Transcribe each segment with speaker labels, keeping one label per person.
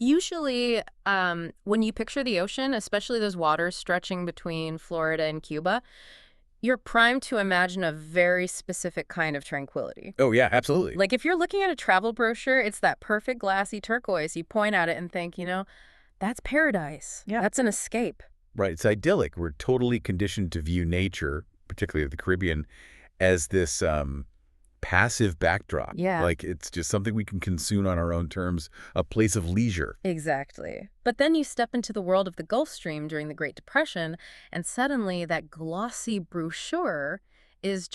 Speaker 1: Usually, when you picture the ocean, especially those waters stretching between Florida and Cuba, you're primed to imagine a very specific kind of tranquility.
Speaker 2: Oh, yeah, absolutely.
Speaker 1: Like if you're looking at a travel brochure, it's that perfect glassy turquoise. You point at it and think, that's paradise.
Speaker 2: Yeah.
Speaker 1: That's an escape.
Speaker 2: Right. It's idyllic. We're totally conditioned to view nature, particularly the Caribbean, as this passive backdrop.
Speaker 1: Yeah.
Speaker 2: Like it's just something we can consume on our own terms, a place of leisure.
Speaker 1: Exactly. But then you step into the world of the Gulf Stream during the Great Depression, and suddenly that glossy brochure is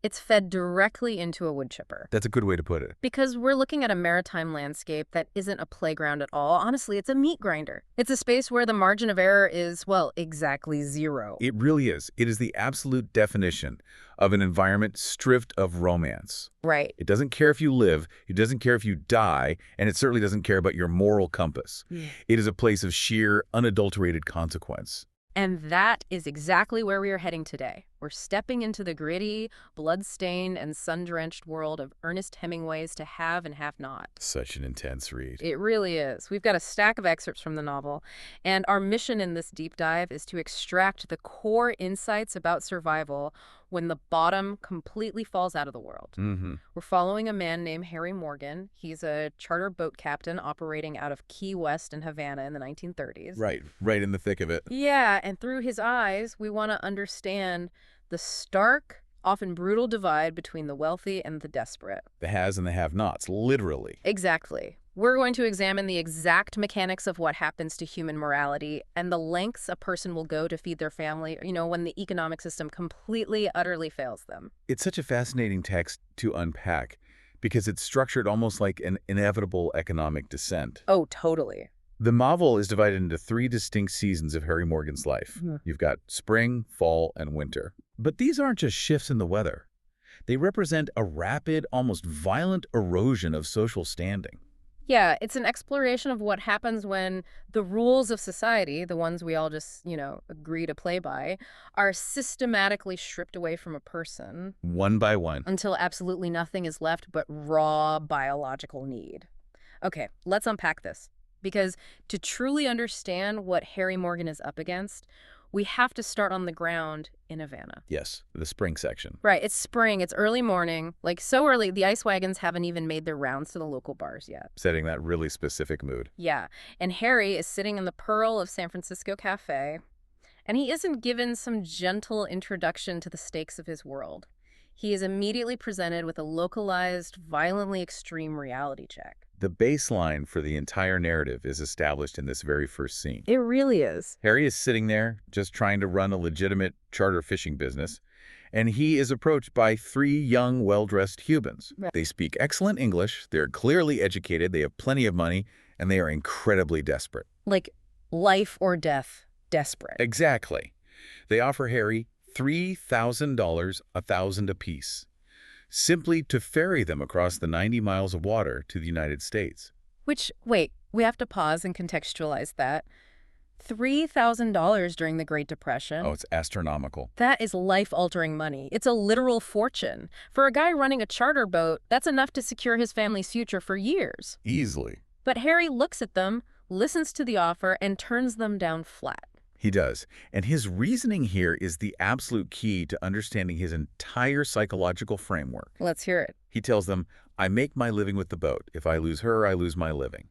Speaker 1: it's fed directly into a wood chipper.
Speaker 2: That's a good way to put it.
Speaker 1: Because we're looking at a maritime landscape that isn't a playground at all. Honestly, it's a meat grinder. It's a space where the margin of error is, well, exactly zero.
Speaker 2: It really is. It is the absolute definition of an environment stripped of romance.
Speaker 1: Right.
Speaker 2: It doesn't care if you live, it doesn't care if you die, and it certainly doesn't care about your moral compass. It is a place of sheer, unadulterated consequence.
Speaker 1: And that is exactly where we are heading today. We're stepping into the gritty, blood-stained, and sun-drenched world of Ernest Hemingway's To Have and Have Not.
Speaker 2: Such an intense read.
Speaker 1: It really is. We've got a stack of excerpts from the novel, and our mission in this deep dive is to extract the core insights about survival when the bottom completely falls out of the world. We're following a man named Harry Morgan. He's a charter boat captain operating out of Key West and Havana in the 1930s.
Speaker 2: Right in the thick of it.
Speaker 1: Yeah, and through his eyes, we want to understand the stark, often brutal divide between the wealthy and the desperate.
Speaker 2: The has and the have-nots, literally.
Speaker 1: Exactly. We're going to examine the exact mechanics of what happens to human morality and the lengths a person will go to feed their family, when the economic system completely, utterly fails them.
Speaker 2: It's such a fascinating text to unpack because it's structured almost like an inevitable economic descent.
Speaker 1: Oh, totally.
Speaker 2: The novel is divided into 3 distinct seasons of Harry Morgan's life. You've got spring, fall, and winter. But these aren't just shifts in the weather. They represent a rapid, almost violent erosion of social standing.
Speaker 1: Yeah, it's an exploration of what happens when the rules of society, the ones we all just, agree to play by, are systematically stripped away from a person.
Speaker 2: One by one.
Speaker 1: Until absolutely nothing is left but raw biological need. Okay, let's unpack this. Because to truly understand what Harry Morgan is up against, we have to start on the ground in Havana.
Speaker 2: Yes, the spring section.
Speaker 1: Right, it's spring, it's early morning, like so early the ice wagons haven't even made their rounds to the local bars yet.
Speaker 2: Setting that really specific mood.
Speaker 1: Yeah, and Harry is sitting in the Pearl of San Francisco Cafe, and he isn't given some gentle introduction to the stakes of his world. He is immediately presented with a localized, violently extreme reality check.
Speaker 2: The baseline for the entire narrative is established in this very first scene.
Speaker 1: It really is.
Speaker 2: Harry is sitting there, just trying to run a legitimate charter fishing business, and he is approached by 3 young, well-dressed Cubans.
Speaker 1: Right.
Speaker 2: They speak excellent English, they're clearly educated, they have plenty of money, and they are incredibly desperate.
Speaker 1: Like life or death, desperate.
Speaker 2: Exactly. They offer Harry $3,000, $1,000 apiece, simply to ferry them across the 90 miles of water to the United States.
Speaker 1: Which, wait, we have to pause and contextualize that. $3,000 during the Great Depression.
Speaker 2: Oh, it's astronomical.
Speaker 1: That is life-altering money. It's a literal fortune. For a guy running a charter boat, that's enough to secure his family's future for years.
Speaker 2: Easily.
Speaker 1: But Harry looks at them, listens to the offer, and turns them down flat.
Speaker 2: He does. And his reasoning here is the absolute key to understanding his entire psychological framework.
Speaker 1: Let's hear it.
Speaker 2: He tells them, I make my living with the boat. If I lose her, I lose my living.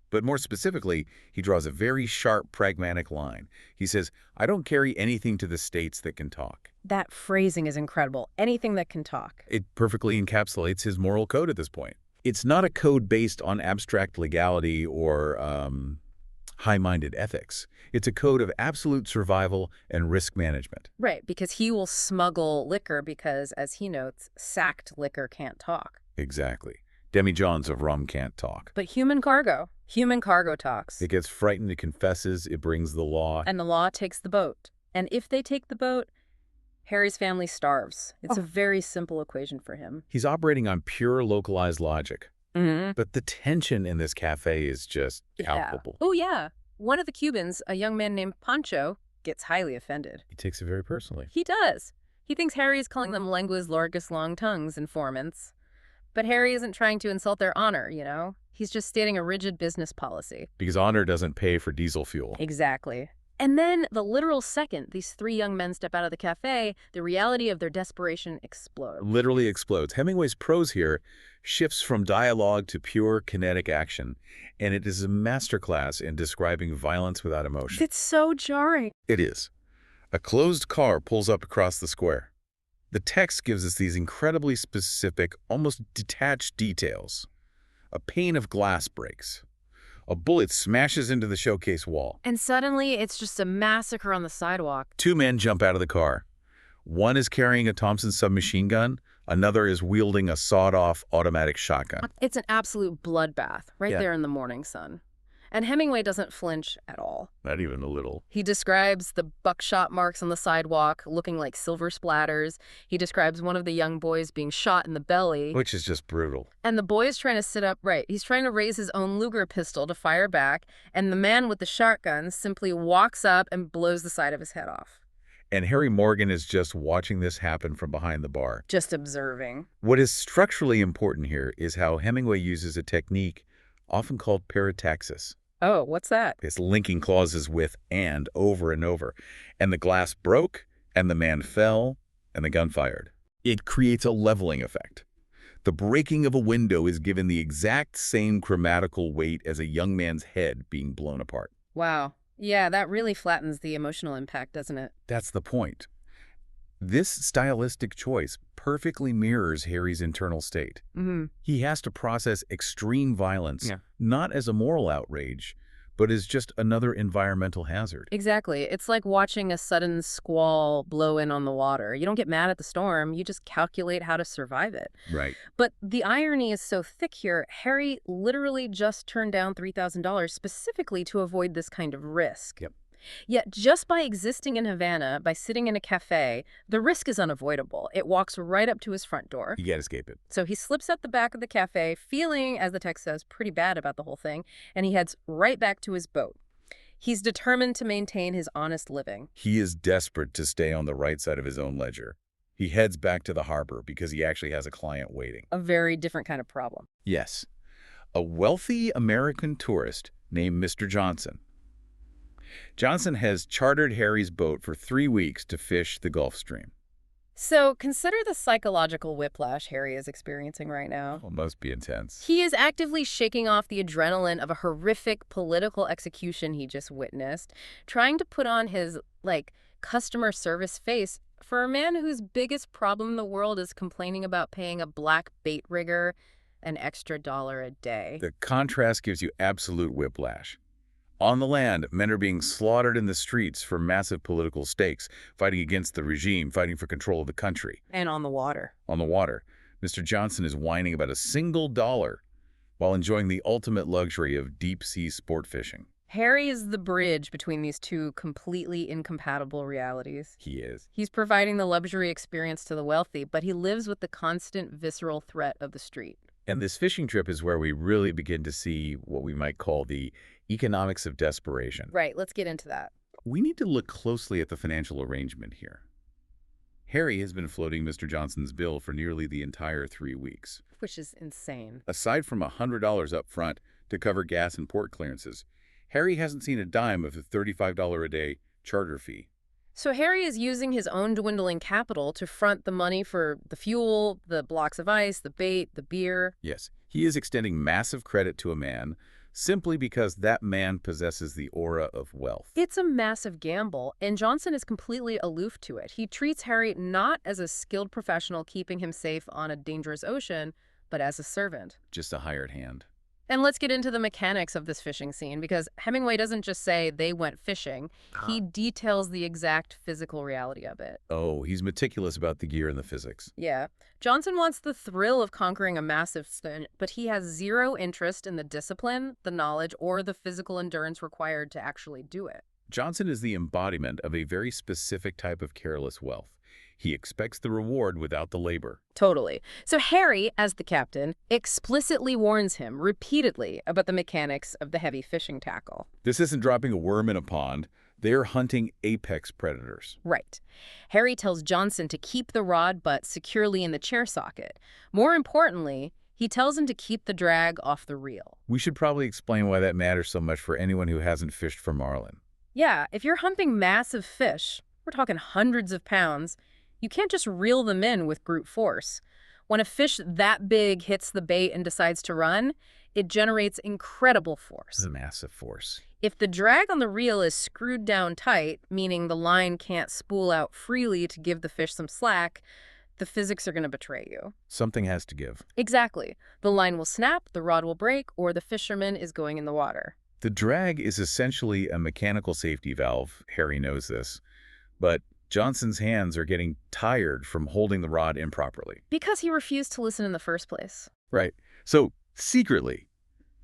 Speaker 2: But more specifically, he draws a very sharp, pragmatic line. He says, I don't carry anything to the States that can talk.
Speaker 1: That phrasing is incredible. Anything that can talk.
Speaker 2: It perfectly encapsulates his moral code at this point. It's not a code based on abstract legality or high-minded ethics. It's a code of absolute survival and risk management.
Speaker 1: Right, because he will smuggle liquor because, as he notes, sacked liquor can't talk.
Speaker 2: Exactly. Demijohns of rum can't talk.
Speaker 1: But human cargo talks.
Speaker 2: It gets frightened, it confesses, it brings the law.
Speaker 1: And the law takes the boat. And if they take the boat, Harry's family starves. It's a very simple equation for him.
Speaker 2: He's operating on pure localized logic. But the tension in this cafe is just palpable.
Speaker 1: Oh, yeah. One of the Cubans, a young man named Pancho, gets highly offended.
Speaker 2: He takes it very personally.
Speaker 1: He does. He thinks Harry is calling them lenguas largas long tongues informants. But Harry isn't trying to insult their honor, you know? He's just stating a rigid business policy.
Speaker 2: Because honor doesn't pay for diesel fuel.
Speaker 1: Exactly. And then, the literal second these three young men step out of the cafe, the reality of their desperation explodes.
Speaker 2: Literally explodes. Hemingway's prose here shifts from dialogue to pure kinetic action, and it is a masterclass in describing violence without emotion.
Speaker 1: It's so jarring.
Speaker 2: It is. A closed car pulls up across the square. The text gives us these incredibly specific, almost detached details. A pane of glass breaks. A bullet smashes into the showcase wall.
Speaker 1: And suddenly, it's just a massacre on the sidewalk.
Speaker 2: Two men jump out of the car. One is carrying a Thompson submachine gun. Another is wielding a sawed-off automatic shotgun.
Speaker 1: It's an absolute bloodbath right there in the morning sun. And Hemingway doesn't flinch at all.
Speaker 2: Not even a little.
Speaker 1: He describes the buckshot marks on the sidewalk looking like silver splatters. He describes one of the young boys being shot in the belly.
Speaker 2: Which is just brutal.
Speaker 1: And the boy is trying to sit upright. He's trying to raise his own Luger pistol to fire back, and the man with the shotgun simply walks up and blows the side of his head off.
Speaker 2: And Harry Morgan is just watching this happen from behind the bar.
Speaker 1: Just observing.
Speaker 2: What is structurally important here is how Hemingway uses a technique often called parataxis.
Speaker 1: Oh, what's that?
Speaker 2: It's linking clauses with and over and over. And the glass broke, and the man fell, and the gun fired. It creates a leveling effect. The breaking of a window is given the exact same grammatical weight as a young man's head being blown apart.
Speaker 1: Wow. Yeah, that really flattens the emotional impact, doesn't it?
Speaker 2: That's the point. This stylistic choice perfectly mirrors Harry's internal state. He has to process extreme violence, not as a moral outrage, but as just another environmental hazard.
Speaker 1: Exactly. It's like watching a sudden squall blow in on the water. You don't get mad at the storm, you just calculate how to survive it.
Speaker 2: Right.
Speaker 1: But the irony is so thick here, Harry literally just turned down $3,000 specifically to avoid this kind of risk.
Speaker 2: Yep.
Speaker 1: Yet just by existing in Havana, by sitting in a cafe, the risk is unavoidable. It walks right up to his front door.
Speaker 2: You can't escape it.
Speaker 1: So he slips out the back of the cafe, feeling, as the text says, pretty bad about the whole thing, and he heads right back to his boat. He's determined to maintain his honest living.
Speaker 2: He is desperate to stay on the right side of his own ledger. He heads back to the harbor because he actually has a client waiting.
Speaker 1: A very different kind of problem.
Speaker 2: Yes. A wealthy American tourist named Mr. Johnson. Johnson has chartered Harry's boat for 3 weeks to fish the Gulf Stream.
Speaker 1: So consider the psychological whiplash Harry is experiencing right now.
Speaker 2: Well, must be intense.
Speaker 1: He is actively shaking off the adrenaline of a horrific political execution he just witnessed, trying to put on his, customer service face for a man whose biggest problem in the world is complaining about paying a black bait rigger an extra $1 a day.
Speaker 2: The contrast gives you absolute whiplash. On the land, men are being slaughtered in the streets for massive political stakes, fighting against the regime, fighting for control of the country.
Speaker 1: And on the water.
Speaker 2: On the water, Mr. Johnson is whining about a single dollar while enjoying the ultimate luxury of deep-sea sport fishing.
Speaker 1: Harry is the bridge between these two completely incompatible realities.
Speaker 2: He is.
Speaker 1: He's providing the luxury experience to the wealthy, but he lives with the constant visceral threat of the street.
Speaker 2: And this fishing trip is where we really begin to see what we might call the economics of desperation.
Speaker 1: Right, let's get into that.
Speaker 2: We need to look closely at the financial arrangement here. Harry has been floating Mr. Johnson's bill for nearly the entire 3 weeks.
Speaker 1: Which is insane.
Speaker 2: Aside from $100 up front to cover gas and port clearances, Harry hasn't seen a dime of the $35 a day charter fee.
Speaker 1: So Harry is using his own dwindling capital to front the money for the fuel, the blocks of ice, the bait, the beer.
Speaker 2: Yes, he is extending massive credit to a man simply because that man possesses the aura of wealth.
Speaker 1: It's a massive gamble, and Johnson is completely aloof to it. He treats Harry not as a skilled professional keeping him safe on a dangerous ocean, but as a servant.
Speaker 2: Just a hired hand.
Speaker 1: And let's get into the mechanics of this fishing scene, because Hemingway doesn't just say they went fishing. He details the exact physical reality of it.
Speaker 2: Oh, he's meticulous about the gear and the physics.
Speaker 1: Yeah. Johnson wants the thrill of conquering a massive stone, but he has zero interest in the discipline, the knowledge, or the physical endurance required to actually do it.
Speaker 2: Johnson is the embodiment of a very specific type of careless wealth. He expects the reward without the labor.
Speaker 1: Totally. So Harry, as the captain, explicitly warns him repeatedly about the mechanics of the heavy fishing tackle.
Speaker 2: This isn't dropping a worm in a pond. They're hunting apex predators.
Speaker 1: Right. Harry tells Johnson to keep the rod butt securely in the chair socket. More importantly, He tells him to keep the drag off the reel.
Speaker 2: We should probably explain why that matters so much for anyone who hasn't fished for marlin.
Speaker 1: Yeah, if you're humping massive fish, we're talking hundreds of pounds, you can't just reel them in with brute force. When a fish that big hits the bait and decides to run, it generates incredible force.
Speaker 2: It's a massive force.
Speaker 1: If the drag on the reel is screwed down tight, meaning the line can't spool out freely to give the fish some slack, the physics are going to betray you.
Speaker 2: Something has to give.
Speaker 1: Exactly. The line will snap, the rod will break, or the fisherman is going in the water.
Speaker 2: The drag is essentially a mechanical safety valve. Harry knows this. But Johnson's hands are getting tired from holding the rod improperly.
Speaker 1: Because he refused to listen in the first place.
Speaker 2: Right. So, secretly,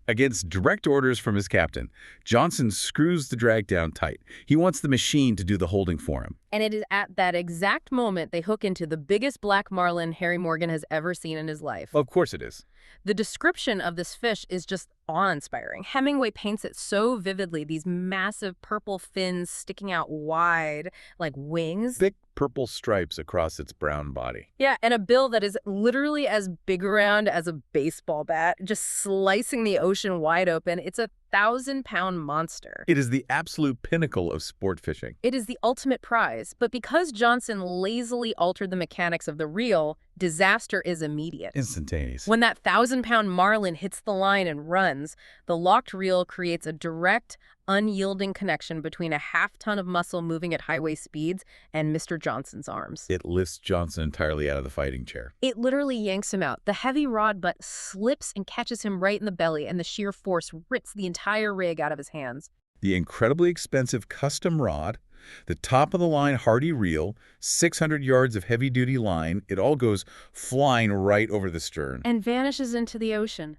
Speaker 2: against direct orders from his captain, Johnson screws the drag down tight. He wants the machine to do the holding for him.
Speaker 1: And it is at that exact moment they hook into the biggest black marlin Harry Morgan has ever seen in his life.
Speaker 2: Of course it is.
Speaker 1: The description of this fish is just awe-inspiring. Hemingway paints it so vividly, these massive purple fins sticking out wide like wings.
Speaker 2: Thick purple stripes across its brown body.
Speaker 1: Yeah, and a bill that is literally as big around as a baseball bat, just slicing the ocean wide open. It's a 1,000-pound monster.
Speaker 2: It is the absolute pinnacle of sport fishing.
Speaker 1: It is the ultimate prize, but because Johnson lazily altered the mechanics of the reel, disaster is immediate.
Speaker 2: Instantaneous.
Speaker 1: When that 1,000-pound marlin hits the line and runs, the locked reel creates a direct, unyielding connection between a half-ton of muscle moving at highway speeds and Mr. Johnson's arms.
Speaker 2: It lifts Johnson entirely out of the fighting chair.
Speaker 1: It literally yanks him out. The heavy rod butt slips and catches him right in the belly, and the sheer force rips the entire rig out of his hands.
Speaker 2: The incredibly expensive custom rod, the top-of-the-line Hardy reel, 600 yards of heavy-duty line, it all goes flying right over the stern.
Speaker 1: And vanishes into the ocean.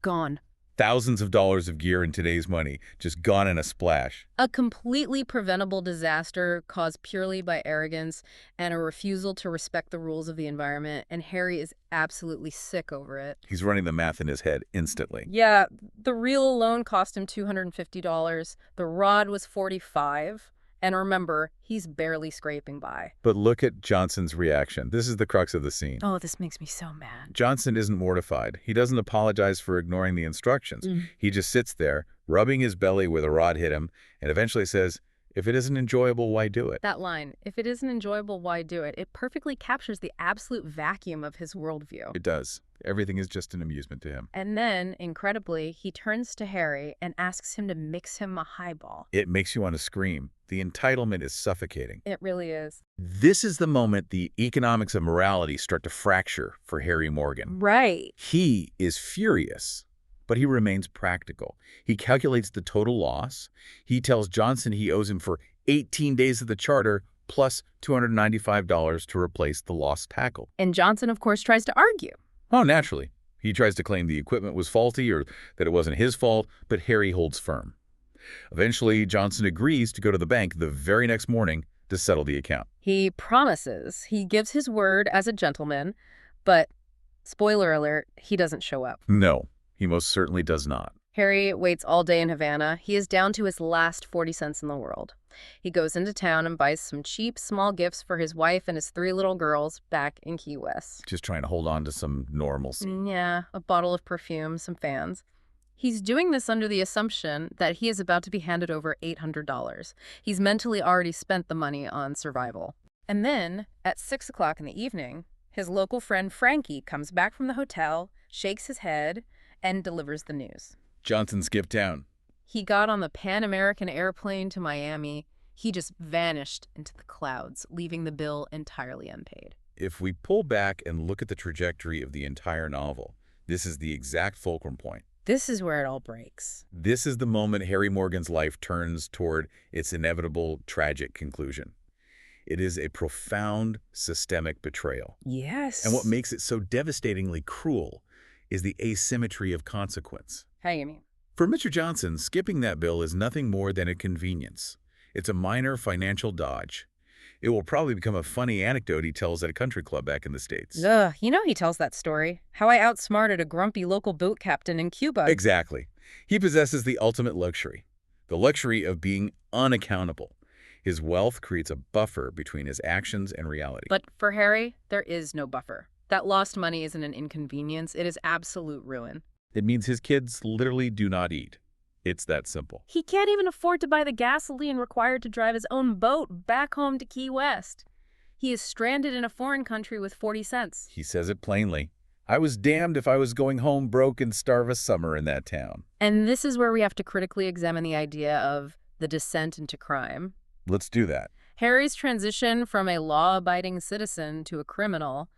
Speaker 1: Gone.
Speaker 2: Thousands of dollars of gear in today's money, just gone in a splash.
Speaker 1: A completely preventable disaster caused purely by arrogance and a refusal to respect the rules of the environment, and Harry is absolutely sick over it.
Speaker 2: He's running the math in his head instantly.
Speaker 1: Yeah, the reel alone cost him $250. The rod was $45. And remember, he's barely scraping by.
Speaker 2: But look at Johnson's reaction. This is the crux of the scene.
Speaker 1: Oh, this makes me so mad.
Speaker 2: Johnson isn't mortified. He doesn't apologize for ignoring the instructions. He just sits there, rubbing his belly where the rod hit him, and eventually says, "If it isn't enjoyable, why do it?"
Speaker 1: That line, "If it isn't enjoyable, why do it?" It perfectly captures the absolute vacuum of his worldview.
Speaker 2: It does. Everything is just an amusement to him.
Speaker 1: And then, incredibly, he turns to Harry and asks him to mix him a highball.
Speaker 2: It makes you want to scream. The entitlement is suffocating.
Speaker 1: It really is.
Speaker 2: This is the moment the economics of morality start to fracture for Harry Morgan.
Speaker 1: Right.
Speaker 2: He is furious, but he remains practical. He calculates the total loss. He tells Johnson he owes him for 18 days of the charter plus $295 to replace the lost tackle.
Speaker 1: And Johnson, of course, tries to argue.
Speaker 2: Oh, naturally. He tries to claim the equipment was faulty or that it wasn't his fault, but Harry holds firm. Eventually, Johnson agrees to go to the bank the very next morning to settle the account.
Speaker 1: He promises. He gives his word as a gentleman, but, spoiler alert, he doesn't show up.
Speaker 2: No, he most certainly does not.
Speaker 1: Harry waits all day in Havana. He is down to his last 40 cents in the world. He goes into town and buys some cheap, small gifts for his wife and his 3 little girls back in Key West.
Speaker 2: Just trying to hold on to some normalcy.
Speaker 1: Yeah, a bottle of perfume, some fans. He's doing this under the assumption that he is about to be handed over $800. He's mentally already spent the money on survival. And then, at 6 o'clock in the evening, his local friend Frankie comes back from the hotel, shakes his head, and delivers the news.
Speaker 2: Johnson skipped town.
Speaker 1: He got on the Pan American airplane to Miami. He just vanished into the clouds, leaving the bill entirely unpaid.
Speaker 2: If we pull back and look at the trajectory of the entire novel, this is the exact fulcrum point.
Speaker 1: This is where it all breaks.
Speaker 2: This is the moment Harry Morgan's life turns toward its inevitable tragic conclusion. It is a profound systemic betrayal.
Speaker 1: Yes.
Speaker 2: And what makes it so devastatingly cruel is the asymmetry of consequence.
Speaker 1: How you mean?
Speaker 2: For Mr. Johnson, skipping that bill is nothing more than a convenience. It's a minor financial dodge. It will probably become a funny anecdote he tells at a country club back in the States.
Speaker 1: Ugh, you know he tells that story. How I outsmarted a grumpy local boat captain in Cuba.
Speaker 2: Exactly. He possesses the ultimate luxury, the luxury of being unaccountable. His wealth creates a buffer between his actions and reality.
Speaker 1: But for Harry, there is no buffer. That lost money isn't an inconvenience. It is absolute ruin.
Speaker 2: It means his kids literally do not eat. It's that simple.
Speaker 1: He can't even afford to buy the gasoline required to drive his own boat back home to Key West. He is stranded in a foreign country with 40 cents.
Speaker 2: He says it plainly. I was damned if I was going home broke and starve a summer in that town.
Speaker 1: And this is where we have to critically examine the idea of the descent into crime.
Speaker 2: Let's do that.
Speaker 1: Harry's transition from a law-abiding citizen to a criminal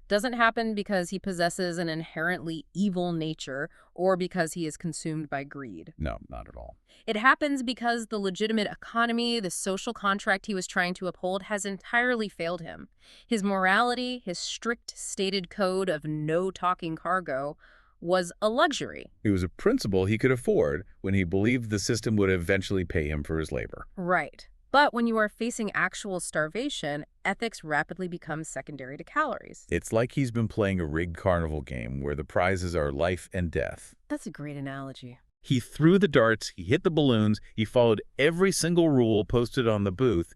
Speaker 1: doesn't happen because he possesses an inherently evil nature or because he is consumed by greed.
Speaker 2: No, not at all.
Speaker 1: It happens because the legitimate economy, the social contract he was trying to uphold, has entirely failed him. His morality, his strict stated code of no talking cargo, was a luxury.
Speaker 2: It was a principle he could afford when he believed the system would eventually pay him for his labor.
Speaker 1: Right. But when you are facing actual starvation, ethics rapidly becomes secondary to calories.
Speaker 2: It's like he's been playing a rigged carnival game where the prizes are life and death.
Speaker 1: That's a great analogy.
Speaker 2: He threw the darts, he hit the balloons, he followed every single rule posted on the booth,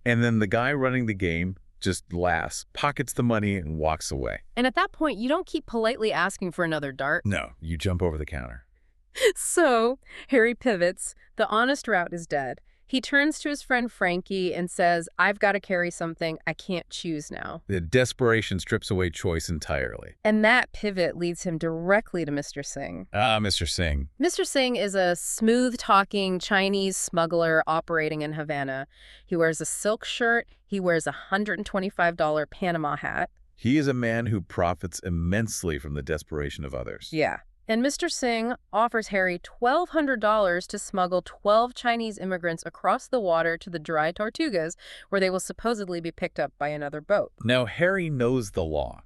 Speaker 2: and then the guy running the game just laughs, pockets the money, and walks away.
Speaker 1: And at that point, you don't keep politely asking for another dart.
Speaker 2: No, you jump over the counter.
Speaker 1: So, Harry pivots. The honest route is dead. He turns to his friend Frankie and says, I've got to carry something. I can't choose now.
Speaker 2: The desperation strips away choice entirely.
Speaker 1: And that pivot leads him directly to Mr. Singh.
Speaker 2: Mr. Singh.
Speaker 1: Mr. Singh is a smooth-talking Chinese smuggler operating in Havana. He wears a silk shirt. He wears a $125 Panama hat.
Speaker 2: He is a man who profits immensely from the desperation of others.
Speaker 1: Yeah. And Mr. Singh offers Harry $1,200 to smuggle 12 Chinese immigrants across the water to the dry Tortugas, where they will supposedly be picked up by another boat.
Speaker 2: Now, Harry knows the law.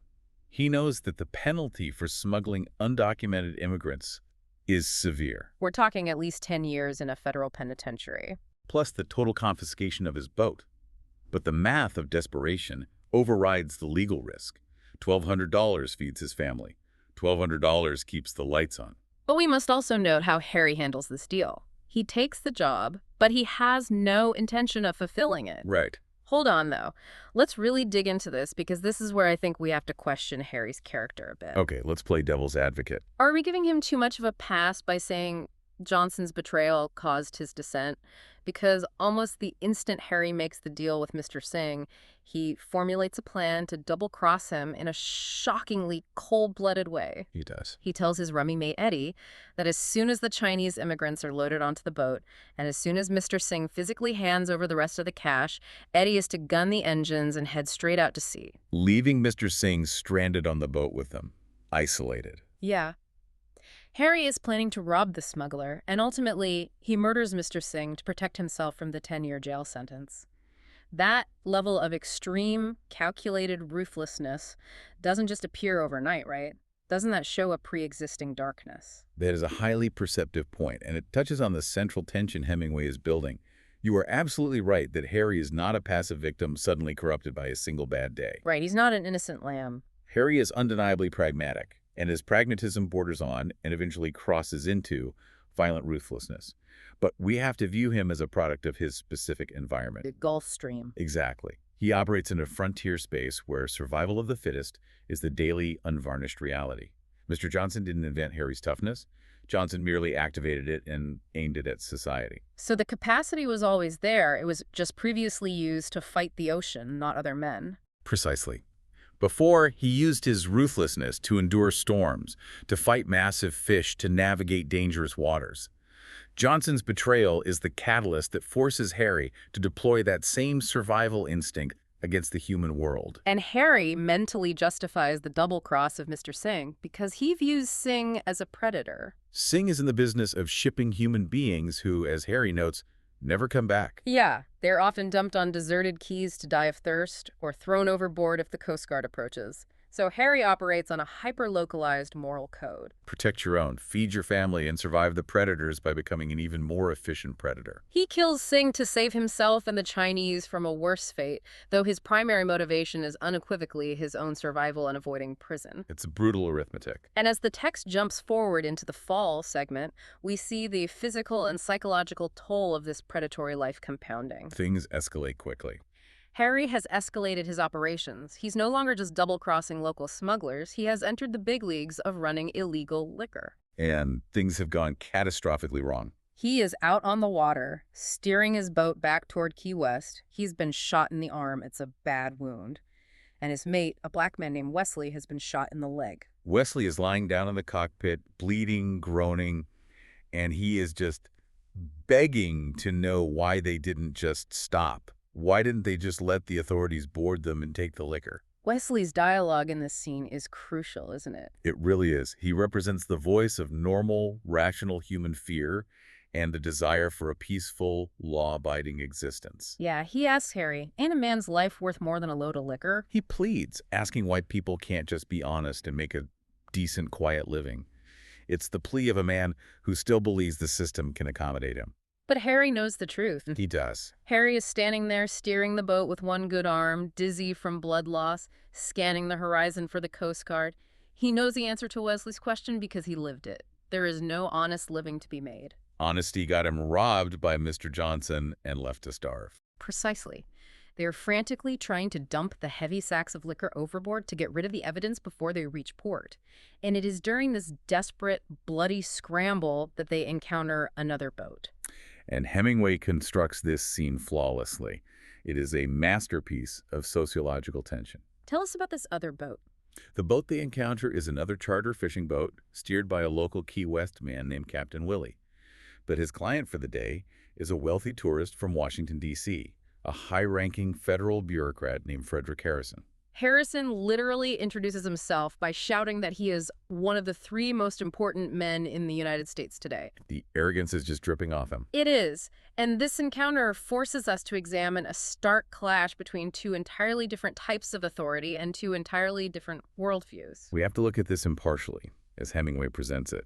Speaker 2: He knows that the penalty for smuggling undocumented immigrants is severe.
Speaker 1: We're talking at least 10 years in a federal penitentiary.
Speaker 2: Plus the total confiscation of his boat. But the math of desperation overrides the legal risk. $1,200 feeds his family. $1,200 keeps the lights on.
Speaker 1: But we must also note how Harry handles this deal. He takes the job, but he has no intention of fulfilling it.
Speaker 2: Right.
Speaker 1: Hold on, though. Let's really dig into this, because this is where I think we have to question Harry's character a bit.
Speaker 2: Okay, let's play devil's advocate.
Speaker 1: Are we giving him too much of a pass by saying Johnson's betrayal caused his descent? Because almost the instant Harry makes the deal with Mr. Singh, he formulates a plan to double-cross him in a shockingly cold-blooded way.
Speaker 2: He does.
Speaker 1: He tells his rummy mate Eddie that as soon as the Chinese immigrants are loaded onto the boat, and as soon as Mr. Singh physically hands over the rest of the cash, Eddie is to gun the engines and head straight out to sea.
Speaker 2: Leaving Mr. Singh stranded on the boat with them, isolated.
Speaker 1: Yeah. Harry is planning to rob the smuggler, and ultimately, he murders Mr. Singh to protect himself from the 10-year jail sentence. That level of extreme, calculated ruthlessness doesn't just appear overnight, right? Doesn't that show a pre-existing darkness?
Speaker 2: That is a highly perceptive point, and it touches on the central tension Hemingway is building. You are absolutely right that Harry is not a passive victim suddenly corrupted by a single bad day.
Speaker 1: Right, he's not an innocent lamb.
Speaker 2: Harry is undeniably pragmatic, and his pragmatism borders on, and eventually crosses into, violent ruthlessness. But we have to view him as a product of his specific environment.
Speaker 1: The Gulf Stream.
Speaker 2: Exactly. He operates in a frontier space where survival of the fittest is the daily, unvarnished reality. Mr. Johnson didn't invent Harry's toughness. Johnson merely activated it and aimed it at society.
Speaker 1: So the capacity was always there. It was just previously used to fight the ocean, not other men.
Speaker 2: Precisely. Before, he used his ruthlessness to endure storms, to fight massive fish, to navigate dangerous waters. Johnson's betrayal is the catalyst that forces Harry to deploy that same survival instinct against the human world.
Speaker 1: And Harry mentally justifies the double cross of Mr. Singh because he views Singh as a predator.
Speaker 2: Singh is in the business of shipping human beings who, as Harry notes, never come back.
Speaker 1: Yeah, they're often dumped on deserted quays to die of thirst or thrown overboard if the Coast Guard approaches. So Harry operates on a hyper-localized moral code.
Speaker 2: Protect your own, feed your family, and survive the predators by becoming an even more efficient predator.
Speaker 1: He kills Singh to save himself and the Chinese from a worse fate, though his primary motivation is unequivocally his own survival and avoiding prison.
Speaker 2: It's brutal arithmetic.
Speaker 1: And as the text jumps forward into the fall segment, we see the physical and psychological toll of this predatory life compounding.
Speaker 2: Things escalate quickly.
Speaker 1: Harry has escalated his operations. He's no longer just double-crossing local smugglers. He has entered the big leagues of running illegal liquor.
Speaker 2: And things have gone catastrophically wrong.
Speaker 1: He is out on the water, steering his boat back toward Key West. He's been shot in the arm. It's a bad wound. And his mate, a black man named Wesley, has been shot in the leg.
Speaker 2: Wesley is lying down in the cockpit, bleeding, groaning, and he is just begging to know why they didn't just stop. Why didn't they just let the authorities board them and take the liquor?
Speaker 1: Wesley's dialogue in this scene is crucial, isn't it?
Speaker 2: It really is. He represents the voice of normal, rational human fear and the desire for a peaceful, law-abiding existence.
Speaker 1: Yeah, he asks Harry, ain't a man's life worth more than a load of liquor?
Speaker 2: He pleads, asking why people can't just be honest and make a decent, quiet living. It's the plea of a man who still believes the system can accommodate him.
Speaker 1: But Harry knows the truth.
Speaker 2: He does.
Speaker 1: Harry is standing there steering the boat with one good arm, dizzy from blood loss, scanning the horizon for the Coast Guard. He knows the answer to Wesley's question because he lived it. There is no honest living to be made.
Speaker 2: Honesty got him robbed by Mr. Johnson and left to starve.
Speaker 1: Precisely. They are frantically trying to dump the heavy sacks of liquor overboard to get rid of the evidence before they reach port. And it is during this desperate, bloody scramble that they encounter another boat.
Speaker 2: And Hemingway constructs this scene flawlessly. It is a masterpiece of sociological tension.
Speaker 1: Tell us about this other boat.
Speaker 2: The boat they encounter is another charter fishing boat steered by a local Key West man named Captain Willie. But his client for the day is a wealthy tourist from Washington, D.C., a high-ranking federal bureaucrat named Frederick Harrison.
Speaker 1: Harrison literally introduces himself by shouting that he is one of the 3 most important men in the United States today.
Speaker 2: The arrogance is just dripping off him.
Speaker 1: It is. And this encounter forces us to examine a stark clash between 2 entirely different types of authority and 2 entirely different worldviews.
Speaker 2: We have to look at this impartially, as Hemingway presents it.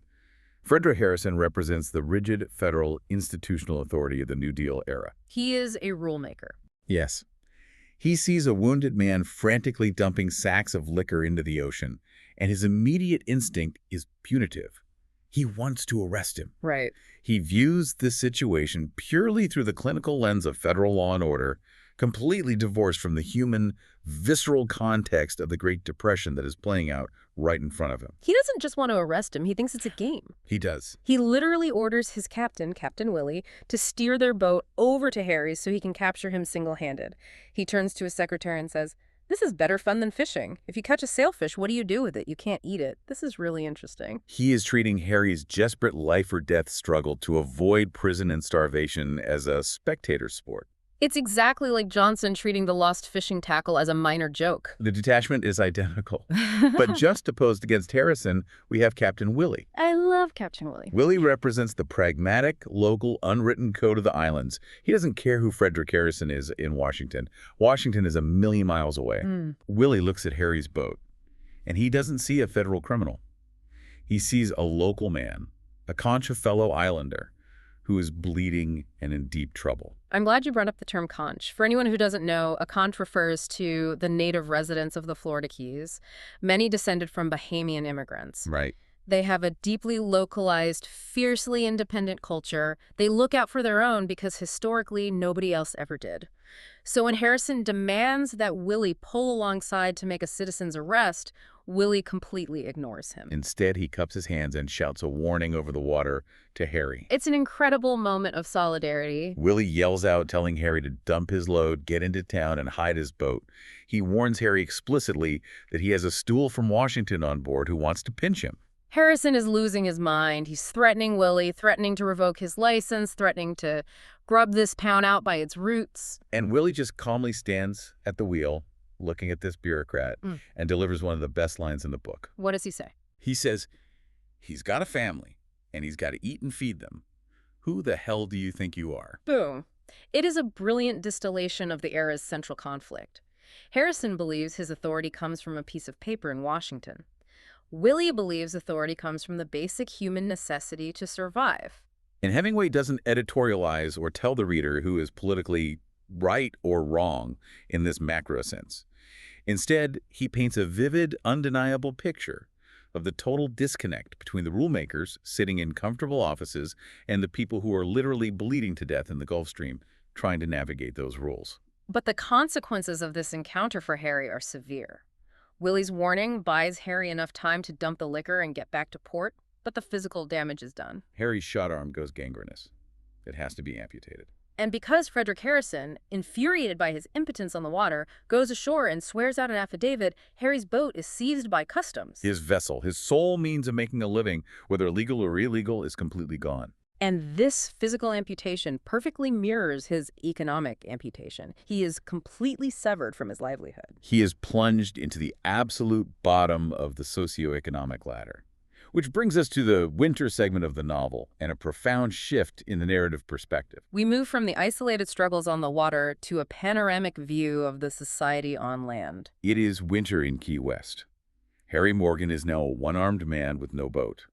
Speaker 2: Frederick Harrison represents the rigid federal institutional authority of the New Deal era.
Speaker 1: He is a rule maker.
Speaker 2: Yes. He sees a wounded man frantically dumping sacks of liquor into the ocean, and his immediate instinct is punitive. He wants to arrest him.
Speaker 1: Right.
Speaker 2: He views this situation purely through the clinical lens of federal law and order, completely divorced from the human, visceral context of the Great Depression that is playing out right in front of him.
Speaker 1: He doesn't just want to arrest him. He thinks it's a game.
Speaker 2: He does.
Speaker 1: He literally orders his captain, Captain Willie, to steer their boat over to Harry's so he can capture him single-handed. He turns to his secretary and says, "This is better fun than fishing. If you catch a sailfish, what do you do with it? You can't eat it. This is really interesting."
Speaker 2: He is treating Harry's desperate life-or-death struggle to avoid prison and starvation as a spectator sport.
Speaker 1: It's exactly like Johnson treating the lost fishing tackle as a minor joke.
Speaker 2: The detachment is identical. But just opposed against Harrison, we have Captain Willie.
Speaker 1: I love Captain Willie.
Speaker 2: Willie represents the pragmatic, local, unwritten code of the islands. He doesn't care who Frederick Harrison is in Washington. Washington is a million miles away. Willie looks at Harry's boat, and he doesn't see a federal criminal. He sees a local man, a Concha fellow islander, who is bleeding and in deep trouble.
Speaker 1: I'm glad you brought up the term conch. For anyone who doesn't know, a conch refers to the native residents of the Florida Keys, many descended from Bahamian immigrants.
Speaker 2: Right.
Speaker 1: They have a deeply localized, fiercely independent culture. They look out for their own because historically nobody else ever did. So when Harrison demands that Willie pull alongside to make a citizen's arrest, Willie completely ignores him.
Speaker 2: Instead, he cups his hands and shouts a warning over the water to Harry.
Speaker 1: It's an incredible moment of solidarity.
Speaker 2: Willie yells out, telling Harry to dump his load, get into town, and hide his boat. He warns Harry explicitly that he has a stool from Washington on board who wants to pinch him.
Speaker 1: Harrison is losing his mind. He's threatening Willie, threatening to revoke his license, threatening to grub this pound out by its roots.
Speaker 2: And Willie just calmly stands at the wheel, looking at this bureaucrat, and delivers one of the best lines in the book.
Speaker 1: What does he say?
Speaker 2: He says, "He's got a family, and he's got to eat and feed them. Who the hell do you think you are?"
Speaker 1: Boom. It is a brilliant distillation of the era's central conflict. Harrison believes his authority comes from a piece of paper in Washington. Willie believes authority comes from the basic human necessity to survive.
Speaker 2: And Hemingway doesn't editorialize or tell the reader who is politically right or wrong in this macro sense. Instead, he paints a vivid, undeniable picture of the total disconnect between the rulemakers sitting in comfortable offices and the people who are literally bleeding to death in the Gulf Stream trying to navigate those rules.
Speaker 1: But the consequences of this encounter for Harry are severe. Willie's warning buys Harry enough time to dump the liquor and get back to port, but the physical damage is done.
Speaker 2: Harry's shot arm goes gangrenous. It has to be amputated.
Speaker 1: And because Frederick Harrison, infuriated by his impotence on the water, goes ashore and swears out an affidavit, Harry's boat is seized by customs.
Speaker 2: His vessel, his sole means of making a living, whether legal or illegal, is completely gone.
Speaker 1: And this physical amputation perfectly mirrors his economic amputation. He is completely severed from his livelihood.
Speaker 2: He is plunged into the absolute bottom of the socioeconomic ladder. Which brings us to the winter segment of the novel and a profound shift in the narrative perspective.
Speaker 1: We move from the isolated struggles on the water to a panoramic view of the society on land.
Speaker 2: It is winter in Key West. Harry Morgan is now a one-armed man with no boat.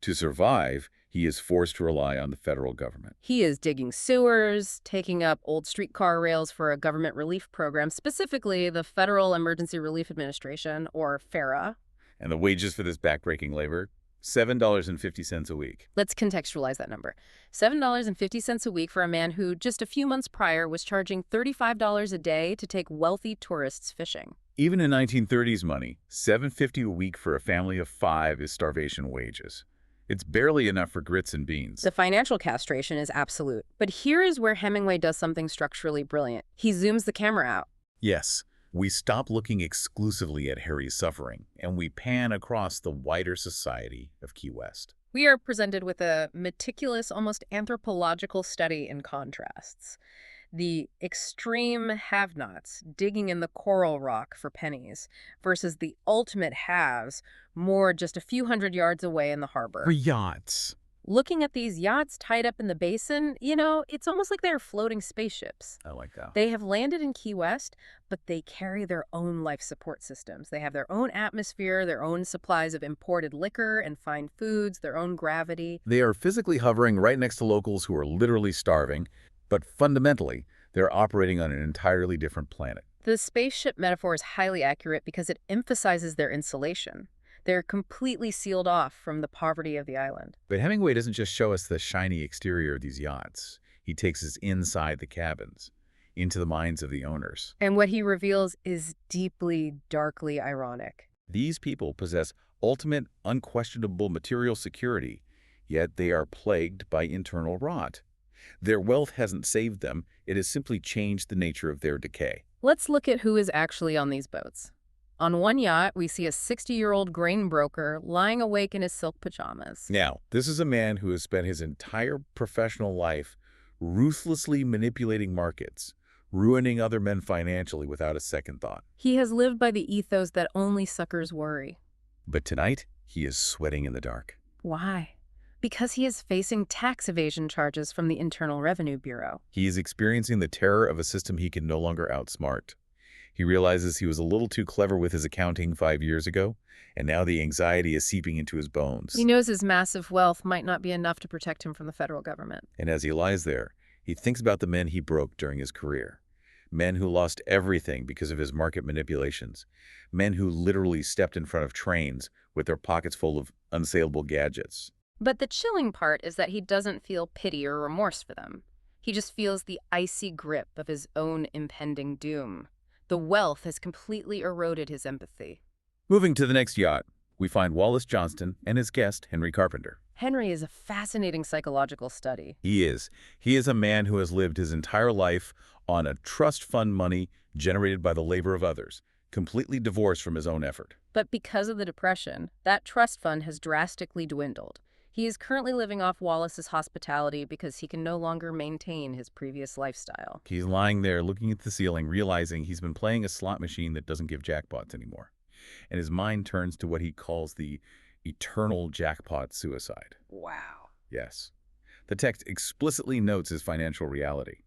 Speaker 2: To survive, he is forced to rely on the federal government.
Speaker 1: He is digging sewers, taking up old streetcar rails for a government relief program, specifically the Federal Emergency Relief Administration, or FERA.
Speaker 2: And the wages for this backbreaking labor? $7.50 a week.
Speaker 1: Let's contextualize that number. $7.50 a week for a man who, just a few months prior, was charging $35 a day to take wealthy tourists fishing.
Speaker 2: Even in 1930s money, $7.50 a week for a family of 5 is starvation wages. It's barely enough for grits and beans.
Speaker 1: The financial castration is absolute. But here is where Hemingway does something structurally brilliant. He zooms the camera out.
Speaker 2: Yes, we stop looking exclusively at Harry's suffering, and we pan across the wider society of Key West.
Speaker 1: We are presented with a meticulous, almost anthropological study in contrasts. The extreme have-nots digging in the coral rock for pennies versus the ultimate haves moored just a few hundred yards away in the harbor.
Speaker 2: For yachts.
Speaker 1: Looking at these yachts tied up in the basin, it's almost like they're floating spaceships.
Speaker 2: I like that.
Speaker 1: They have landed in Key West, but they carry their own life support systems. They have their own atmosphere, their own supplies of imported liquor and fine foods, their own gravity.
Speaker 2: They are physically hovering right next to locals who are literally starving, but fundamentally, they're operating on an entirely different planet.
Speaker 1: The spaceship metaphor is highly accurate because it emphasizes their insulation. They're completely sealed off from the poverty of the island.
Speaker 2: But Hemingway doesn't just show us the shiny exterior of these yachts. He takes us inside the cabins, into the minds of the owners.
Speaker 1: And what he reveals is deeply, darkly ironic.
Speaker 2: These people possess ultimate, unquestionable material security, yet they are plagued by internal rot. Their wealth hasn't saved them, it has simply changed the nature of their decay.
Speaker 1: Let's look at who is actually on these boats. On one yacht, we see a 60-year-old grain broker lying awake in his silk pajamas.
Speaker 2: Now, this is a man who has spent his entire professional life ruthlessly manipulating markets, ruining other men financially without a second thought.
Speaker 1: He has lived by the ethos that only suckers worry.
Speaker 2: But tonight, he is sweating in the dark.
Speaker 1: Why? Because he is facing tax evasion charges from the Internal Revenue Bureau.
Speaker 2: He is experiencing the terror of a system he can no longer outsmart. He realizes he was a little too clever with his accounting 5 years ago, and now the anxiety is seeping into his bones.
Speaker 1: He knows his massive wealth might not be enough to protect him from the federal government.
Speaker 2: And as he lies there, he thinks about the men he broke during his career. Men who lost everything because of his market manipulations. Men who literally stepped in front of trains with their pockets full of unsaleable gadgets.
Speaker 1: But the chilling part is that he doesn't feel pity or remorse for them. He just feels the icy grip of his own impending doom. The wealth has completely eroded his empathy.
Speaker 2: Moving to the next yacht, we find Wallace Johnston and his guest, Henry Carpenter.
Speaker 1: Henry is a fascinating psychological study.
Speaker 2: He is. He is a man who has lived his entire life on a trust fund money generated by the labor of others, completely divorced from his own effort.
Speaker 1: But because of the Depression, that trust fund has drastically dwindled. He is currently living off Wallace's hospitality because he can no longer maintain his previous lifestyle.
Speaker 2: He's lying there looking at the ceiling, realizing he's been playing a slot machine that doesn't give jackpots anymore. And his mind turns to what he calls the eternal jackpot suicide.
Speaker 1: Wow.
Speaker 2: Yes. The text explicitly notes his financial reality.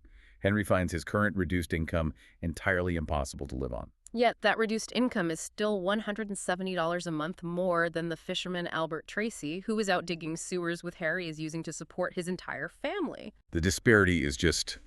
Speaker 2: Henry finds his current reduced income entirely impossible to live on.
Speaker 1: Yet that reduced income is still $170 a month more than the fisherman Albert Tracy, who is out digging sewers with Harry, is using to support his entire family.
Speaker 2: The disparity is just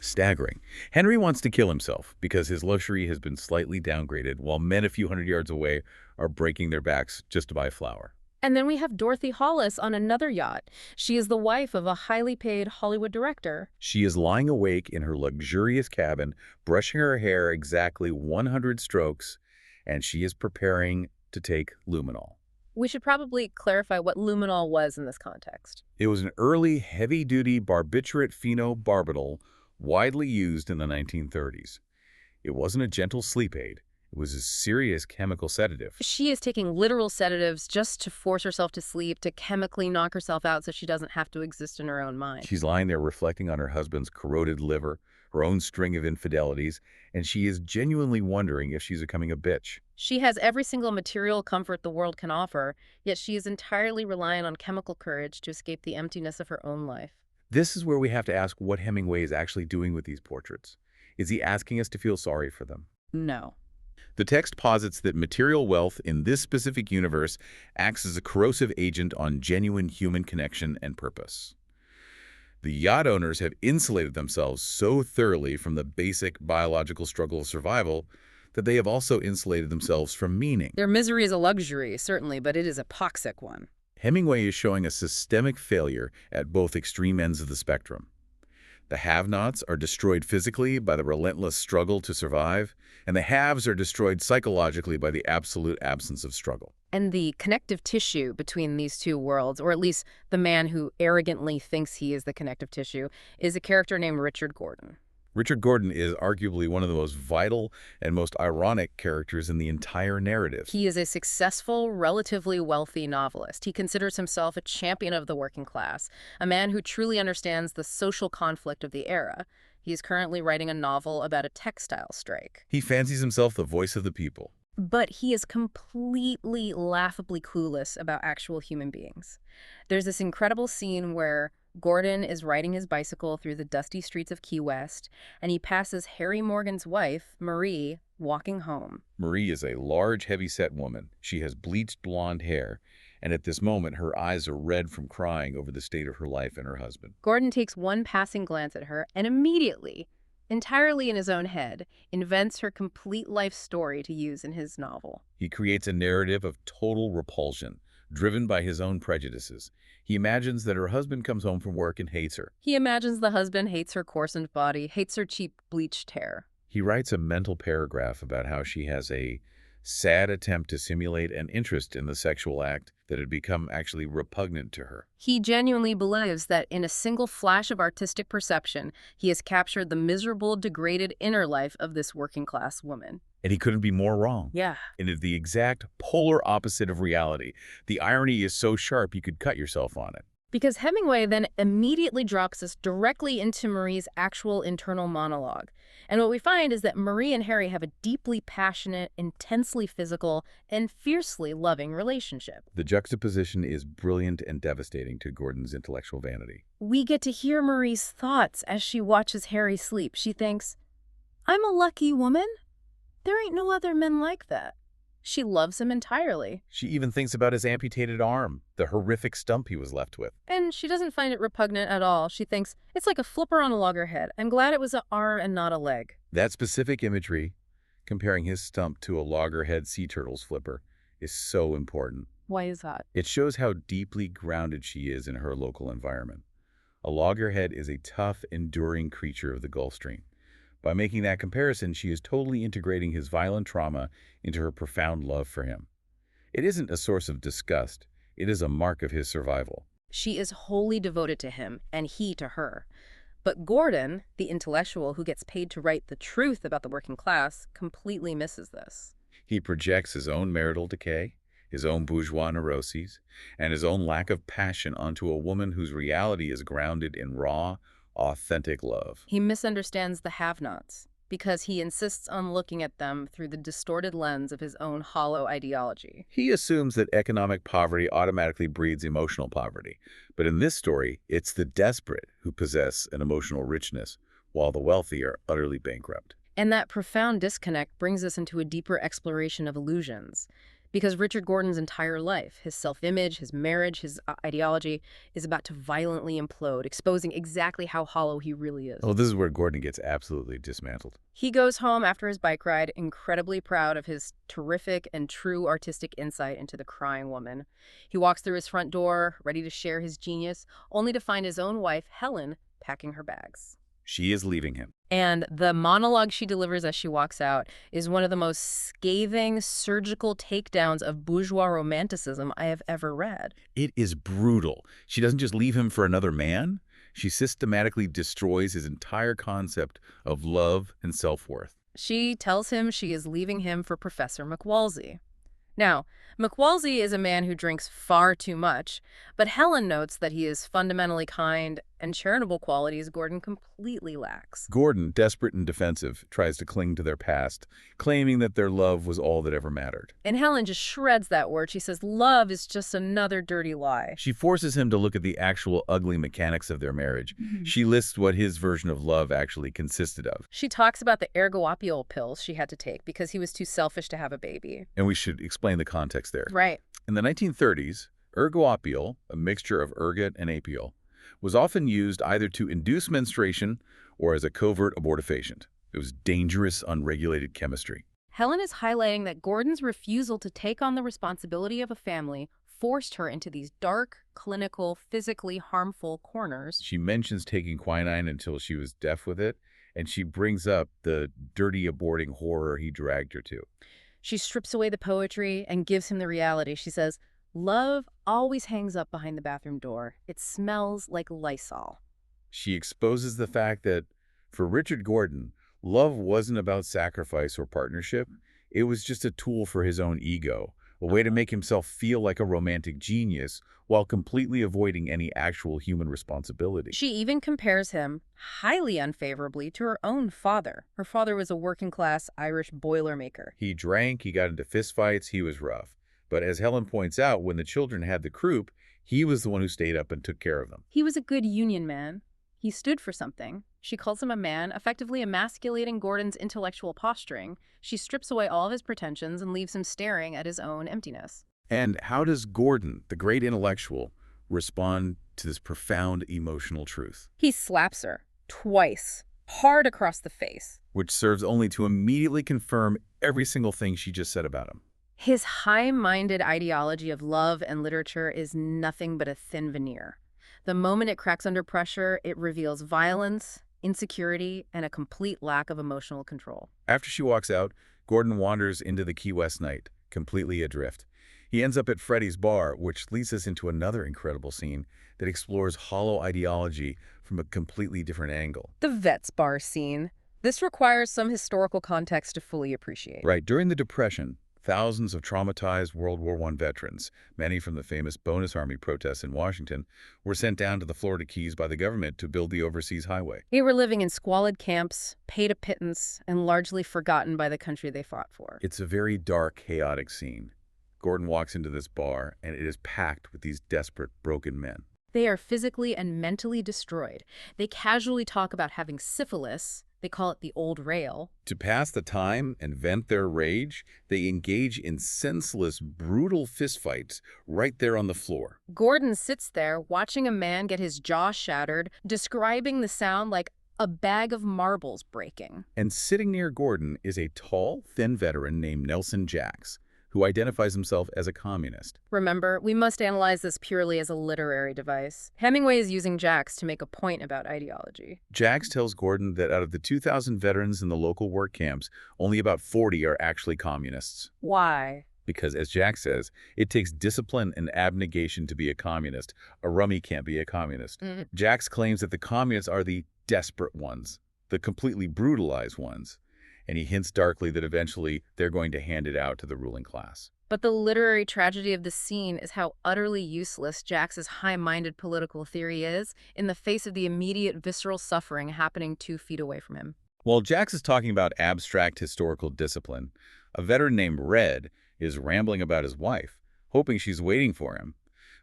Speaker 2: staggering. Henry wants to kill himself because his luxury has been slightly downgraded, while men a few hundred yards away are breaking their backs just to buy flour.
Speaker 1: And then we have Dorothy Hollis on another yacht. She is the wife of a highly paid Hollywood director.
Speaker 2: She is lying awake in her luxurious cabin, brushing her hair exactly 100 strokes, and she is preparing to take luminol.
Speaker 1: We should probably clarify what luminol was in this context.
Speaker 2: It was an early, heavy-duty barbiturate phenobarbital widely used in the 1930s. It wasn't a gentle sleep aid. It was a serious chemical sedative.
Speaker 1: She is taking literal sedatives just to force herself to sleep, to chemically knock herself out so she doesn't have to exist in her own mind.
Speaker 2: She's lying there reflecting on her husband's corroded liver, her own string of infidelities, and she is genuinely wondering if she's becoming a bitch.
Speaker 1: She has every single material comfort the world can offer, yet she is entirely reliant on chemical courage to escape the emptiness of her own life.
Speaker 2: This is where we have to ask what Hemingway is actually doing with these portraits. Is he asking us to feel sorry for them?
Speaker 1: No.
Speaker 2: The text posits that material wealth in this specific universe acts as a corrosive agent on genuine human connection and purpose. The yacht owners have insulated themselves so thoroughly from the basic biological struggle of survival that they have also insulated themselves from meaning.
Speaker 1: Their misery is a luxury, certainly, but it is a toxic one.
Speaker 2: Hemingway is showing a systemic failure at both extreme ends of the spectrum. The have-nots are destroyed physically by the relentless struggle to survive, and the haves are destroyed psychologically by the absolute absence of struggle.
Speaker 1: And the connective tissue between these two worlds, or at least the man who arrogantly thinks he is the connective tissue, is a character named Richard Gordon.
Speaker 2: Richard Gordon is arguably one of the most vital and most ironic characters in the entire narrative.
Speaker 1: He is a successful, relatively wealthy novelist. He considers himself a champion of the working class, a man who truly understands the social conflict of the era. He is currently writing a novel about a textile strike.
Speaker 2: He fancies himself the voice of the people.
Speaker 1: But he is completely laughably clueless about actual human beings. There's this incredible scene where Gordon is riding his bicycle through the dusty streets of Key West, and he passes Harry Morgan's wife, Marie, walking home.
Speaker 2: Marie is a large, heavy-set woman. She has bleached blonde hair, and at this moment her eyes are red from crying over the state of her life and her husband.
Speaker 1: Gordon takes one passing glance at her and immediately, entirely in his own head, invents her complete life story to use in his novel.
Speaker 2: He creates a narrative of total repulsion, driven by his own prejudices. He imagines that her husband comes home from work and hates her.
Speaker 1: He imagines the husband hates her coarsened body, hates her cheap bleached hair.
Speaker 2: He writes a mental paragraph about how she has a sad attempt to simulate an interest in the sexual act that had become actually repugnant to her.
Speaker 1: He genuinely believes that in a single flash of artistic perception, he has captured the miserable, degraded inner life of this working-class woman.
Speaker 2: And he couldn't be more wrong.
Speaker 1: Yeah.
Speaker 2: And it's the exact polar opposite of reality. The irony is so sharp you could cut yourself on it.
Speaker 1: Because Hemingway then immediately drops us directly into Marie's actual internal monologue. And what we find is that Marie and Harry have a deeply passionate, intensely physical, and fiercely loving relationship.
Speaker 2: The juxtaposition is brilliant and devastating to Gordon's intellectual vanity.
Speaker 1: We get to hear Marie's thoughts as she watches Harry sleep. She thinks, "I'm a lucky woman. There ain't no other men like that." She loves him entirely.
Speaker 2: She even thinks about his amputated arm, the horrific stump he was left with.
Speaker 1: And she doesn't find it repugnant at all. She thinks, it's like a flipper on a loggerhead. I'm glad it was an arm and not a leg.
Speaker 2: That specific imagery, comparing his stump to a loggerhead sea turtle's flipper, is so important.
Speaker 1: Why is that?
Speaker 2: It shows how deeply grounded she is in her local environment. A loggerhead is a tough, enduring creature of the Gulf Stream. By making that comparison, she is totally integrating his violent trauma into her profound love for him. It isn't a source of disgust. It is a mark of his survival.
Speaker 1: She is wholly devoted to him, and he to her. But Gordon, the intellectual who gets paid to write the truth about the working class, completely misses this.
Speaker 2: He projects his own marital decay, his own bourgeois neuroses, and his own lack of passion onto a woman whose reality is grounded in raw, authentic love.
Speaker 1: He misunderstands the have-nots because he insists on looking at them through the distorted lens of his own hollow ideology.
Speaker 2: He assumes that economic poverty automatically breeds emotional poverty. But in this story, it's the desperate who possess an emotional richness, while the wealthy are utterly bankrupt.
Speaker 1: And that profound disconnect brings us into a deeper exploration of illusions. Because Richard Gordon's entire life, his self-image, his marriage, his ideology, is about to violently implode, exposing exactly how hollow he really is.
Speaker 2: Oh, this is where Gordon gets absolutely dismantled.
Speaker 1: He goes home after his bike ride, incredibly proud of his terrific and true artistic insight into the crying woman. He walks through his front door, ready to share his genius, only to find his own wife, Helen, packing her bags.
Speaker 2: She is leaving him.
Speaker 1: And the monologue she delivers as she walks out is one of the most scathing, surgical takedowns of bourgeois romanticism I have ever read.
Speaker 2: It is brutal. She doesn't just leave him for another man. She systematically destroys his entire concept of love and self-worth.
Speaker 1: She tells him she is leaving him for Professor McWalsey. Now, McWalsey is a man who drinks far too much, but Helen notes that he is fundamentally kind and charitable qualities Gordon completely lacks.
Speaker 2: Gordon, desperate and defensive, tries to cling to their past, claiming that their love was all that ever mattered.
Speaker 1: And Helen just shreds that word. She says love is just another dirty lie.
Speaker 2: She forces him to look at the actual ugly mechanics of their marriage. She lists what his version of love actually consisted of.
Speaker 1: She talks about the ergoapiol pills she had to take because he was too selfish to have a baby.
Speaker 2: And we should explain the context there.
Speaker 1: Right.
Speaker 2: In the 1930s, ergoapiol, a mixture of ergot and apiol, was often used either to induce menstruation or as a covert abortifacient. It was dangerous, unregulated chemistry.
Speaker 1: Helen is highlighting that Gordon's refusal to take on the responsibility of a family forced her into these dark, clinical, physically harmful corners.
Speaker 2: She mentions taking quinine until she was deaf with it, and she brings up the dirty aborting horror he dragged her to.
Speaker 1: She strips away the poetry and gives him the reality. She says, love always hangs up behind the bathroom door. It smells like Lysol.
Speaker 2: She exposes the fact that, for Richard Gordon, love wasn't about sacrifice or partnership. It was just a tool for his own ego, a way to make himself feel like a romantic genius while completely avoiding any actual human responsibility.
Speaker 1: She even compares him, highly unfavorably, to her own father. Her father was a working-class Irish boilermaker.
Speaker 2: He drank, he got into fistfights, he was rough. But as Helen points out, when the children had the croup, he was the one who stayed up and took care of them.
Speaker 1: He was a good union man. He stood for something. She calls him a man, effectively emasculating Gordon's intellectual posturing. She strips away all of his pretensions and leaves him staring at his own emptiness.
Speaker 2: And how does Gordon, the great intellectual, respond to this profound emotional truth?
Speaker 1: He slaps her, twice, hard across the face.
Speaker 2: Which serves only to immediately confirm every single thing she just said about him.
Speaker 1: His high-minded ideology of love and literature is nothing but a thin veneer. The moment it cracks under pressure, it reveals violence, insecurity, and a complete lack of emotional control.
Speaker 2: After she walks out, Gordon wanders into the Key West night, completely adrift. He ends up at Freddy's bar, which leads us into another incredible scene that explores hollow ideology from a completely different angle.
Speaker 1: The Vets bar scene. This requires some historical context to fully appreciate.
Speaker 2: Right, during the Depression, thousands of traumatized World War I veterans, many from the famous Bonus Army protests in Washington, were sent down to the Florida Keys by the government to build the overseas highway.
Speaker 1: They were living in squalid camps, paid a pittance, and largely forgotten by the country they fought for.
Speaker 2: It's a very dark, chaotic scene. Gordon walks into this bar, and it is packed with these desperate, broken men.
Speaker 1: They are physically and mentally destroyed. They casually talk about having syphilis. They call it the old rail.
Speaker 2: To pass the time and vent their rage, they engage in senseless, brutal fistfights right there on the floor.
Speaker 1: Gordon sits there watching a man get his jaw shattered, describing the sound like a bag of marbles breaking.
Speaker 2: And sitting near Gordon is a tall, thin veteran named Nelson Jacks, who identifies himself as a communist.
Speaker 1: Remember, we must analyze this purely as a literary device. Hemingway is using Jacks to make a point about ideology.
Speaker 2: Jacks tells Gordon that out of the 2,000 veterans in the local work camps, only about 40 are actually communists.
Speaker 1: Why?
Speaker 2: Because, as Jack says, it takes discipline and abnegation to be a communist. A rummy can't be a communist. Jacks claims that the communists are the desperate ones, the completely brutalized ones. And he hints darkly that eventually they're going to hand it out to the ruling class.
Speaker 1: But the literary tragedy of the scene is how utterly useless Jacks's high-minded political theory is in the face of the immediate visceral suffering happening 2 feet away from him.
Speaker 2: While Jacks is talking about abstract historical discipline, a veteran named Red is rambling about his wife, hoping she's waiting for him,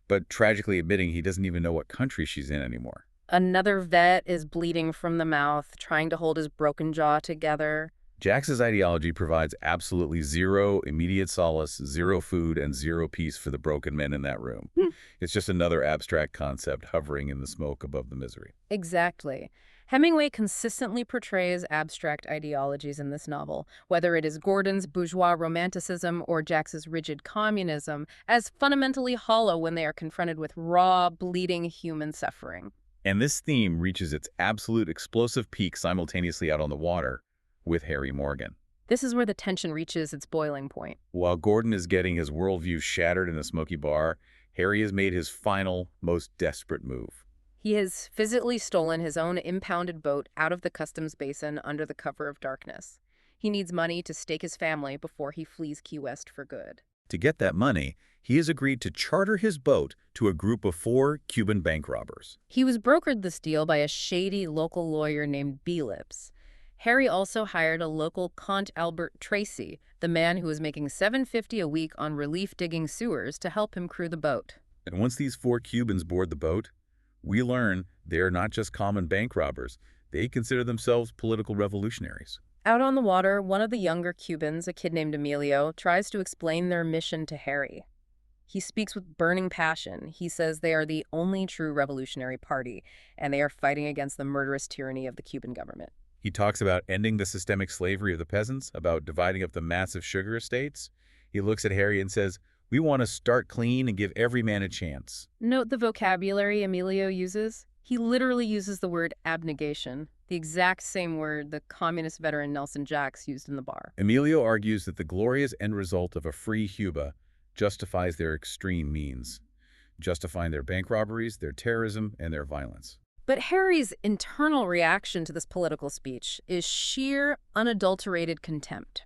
Speaker 2: but tragically admitting he doesn't even know what country she's in anymore.
Speaker 1: Another vet is bleeding from the mouth, trying to hold his broken jaw together.
Speaker 2: Jax's ideology provides absolutely zero immediate solace, zero food, and zero peace for the broken men in that room. It's just another abstract concept hovering in the smoke above the misery.
Speaker 1: Exactly. Hemingway consistently portrays abstract ideologies in this novel, whether it is Gordon's bourgeois romanticism or Jax's rigid communism, as fundamentally hollow when they are confronted with raw, bleeding human suffering.
Speaker 2: And this theme reaches its absolute explosive peak simultaneously out on the water with Harry Morgan.
Speaker 1: This is where the tension reaches its boiling point.
Speaker 2: While Gordon is getting his worldview shattered in a smoky bar, Harry has made his final, most desperate move.
Speaker 1: He has physically stolen his own impounded boat out of the customs basin under the cover of darkness. He needs money to stake his family before he flees Key West for good.
Speaker 2: To get that money, he has agreed to charter his boat to a group of 4 Cuban bank robbers.
Speaker 1: He was brokered this deal by a shady local lawyer named B-Lips. Harry also hired a local Comte Albert Tracy, the man who was making $7.50 a week on relief digging sewers, to help him crew the boat.
Speaker 2: And once these 4 Cubans board the boat, we learn they are not just common bank robbers. They consider themselves political revolutionaries.
Speaker 1: Out on the water, one of the younger Cubans, a kid named Emilio, tries to explain their mission to Harry. He speaks with burning passion. He says they are the only true revolutionary party, and they are fighting against the murderous tyranny of the Cuban government.
Speaker 2: He talks about ending the systemic slavery of the peasants, about dividing up the massive sugar estates. He looks at Harry and says, "We want to start clean and give every man a chance."
Speaker 1: Note the vocabulary Emilio uses. He literally uses the word abnegation, the exact same word the communist veteran Nelson Jax used in the bar.
Speaker 2: Emilio argues that the glorious end result of a free Cuba justifies their extreme means, justifying their bank robberies, their terrorism, and their violence.
Speaker 1: But Harry's internal reaction to this political speech is sheer, unadulterated contempt.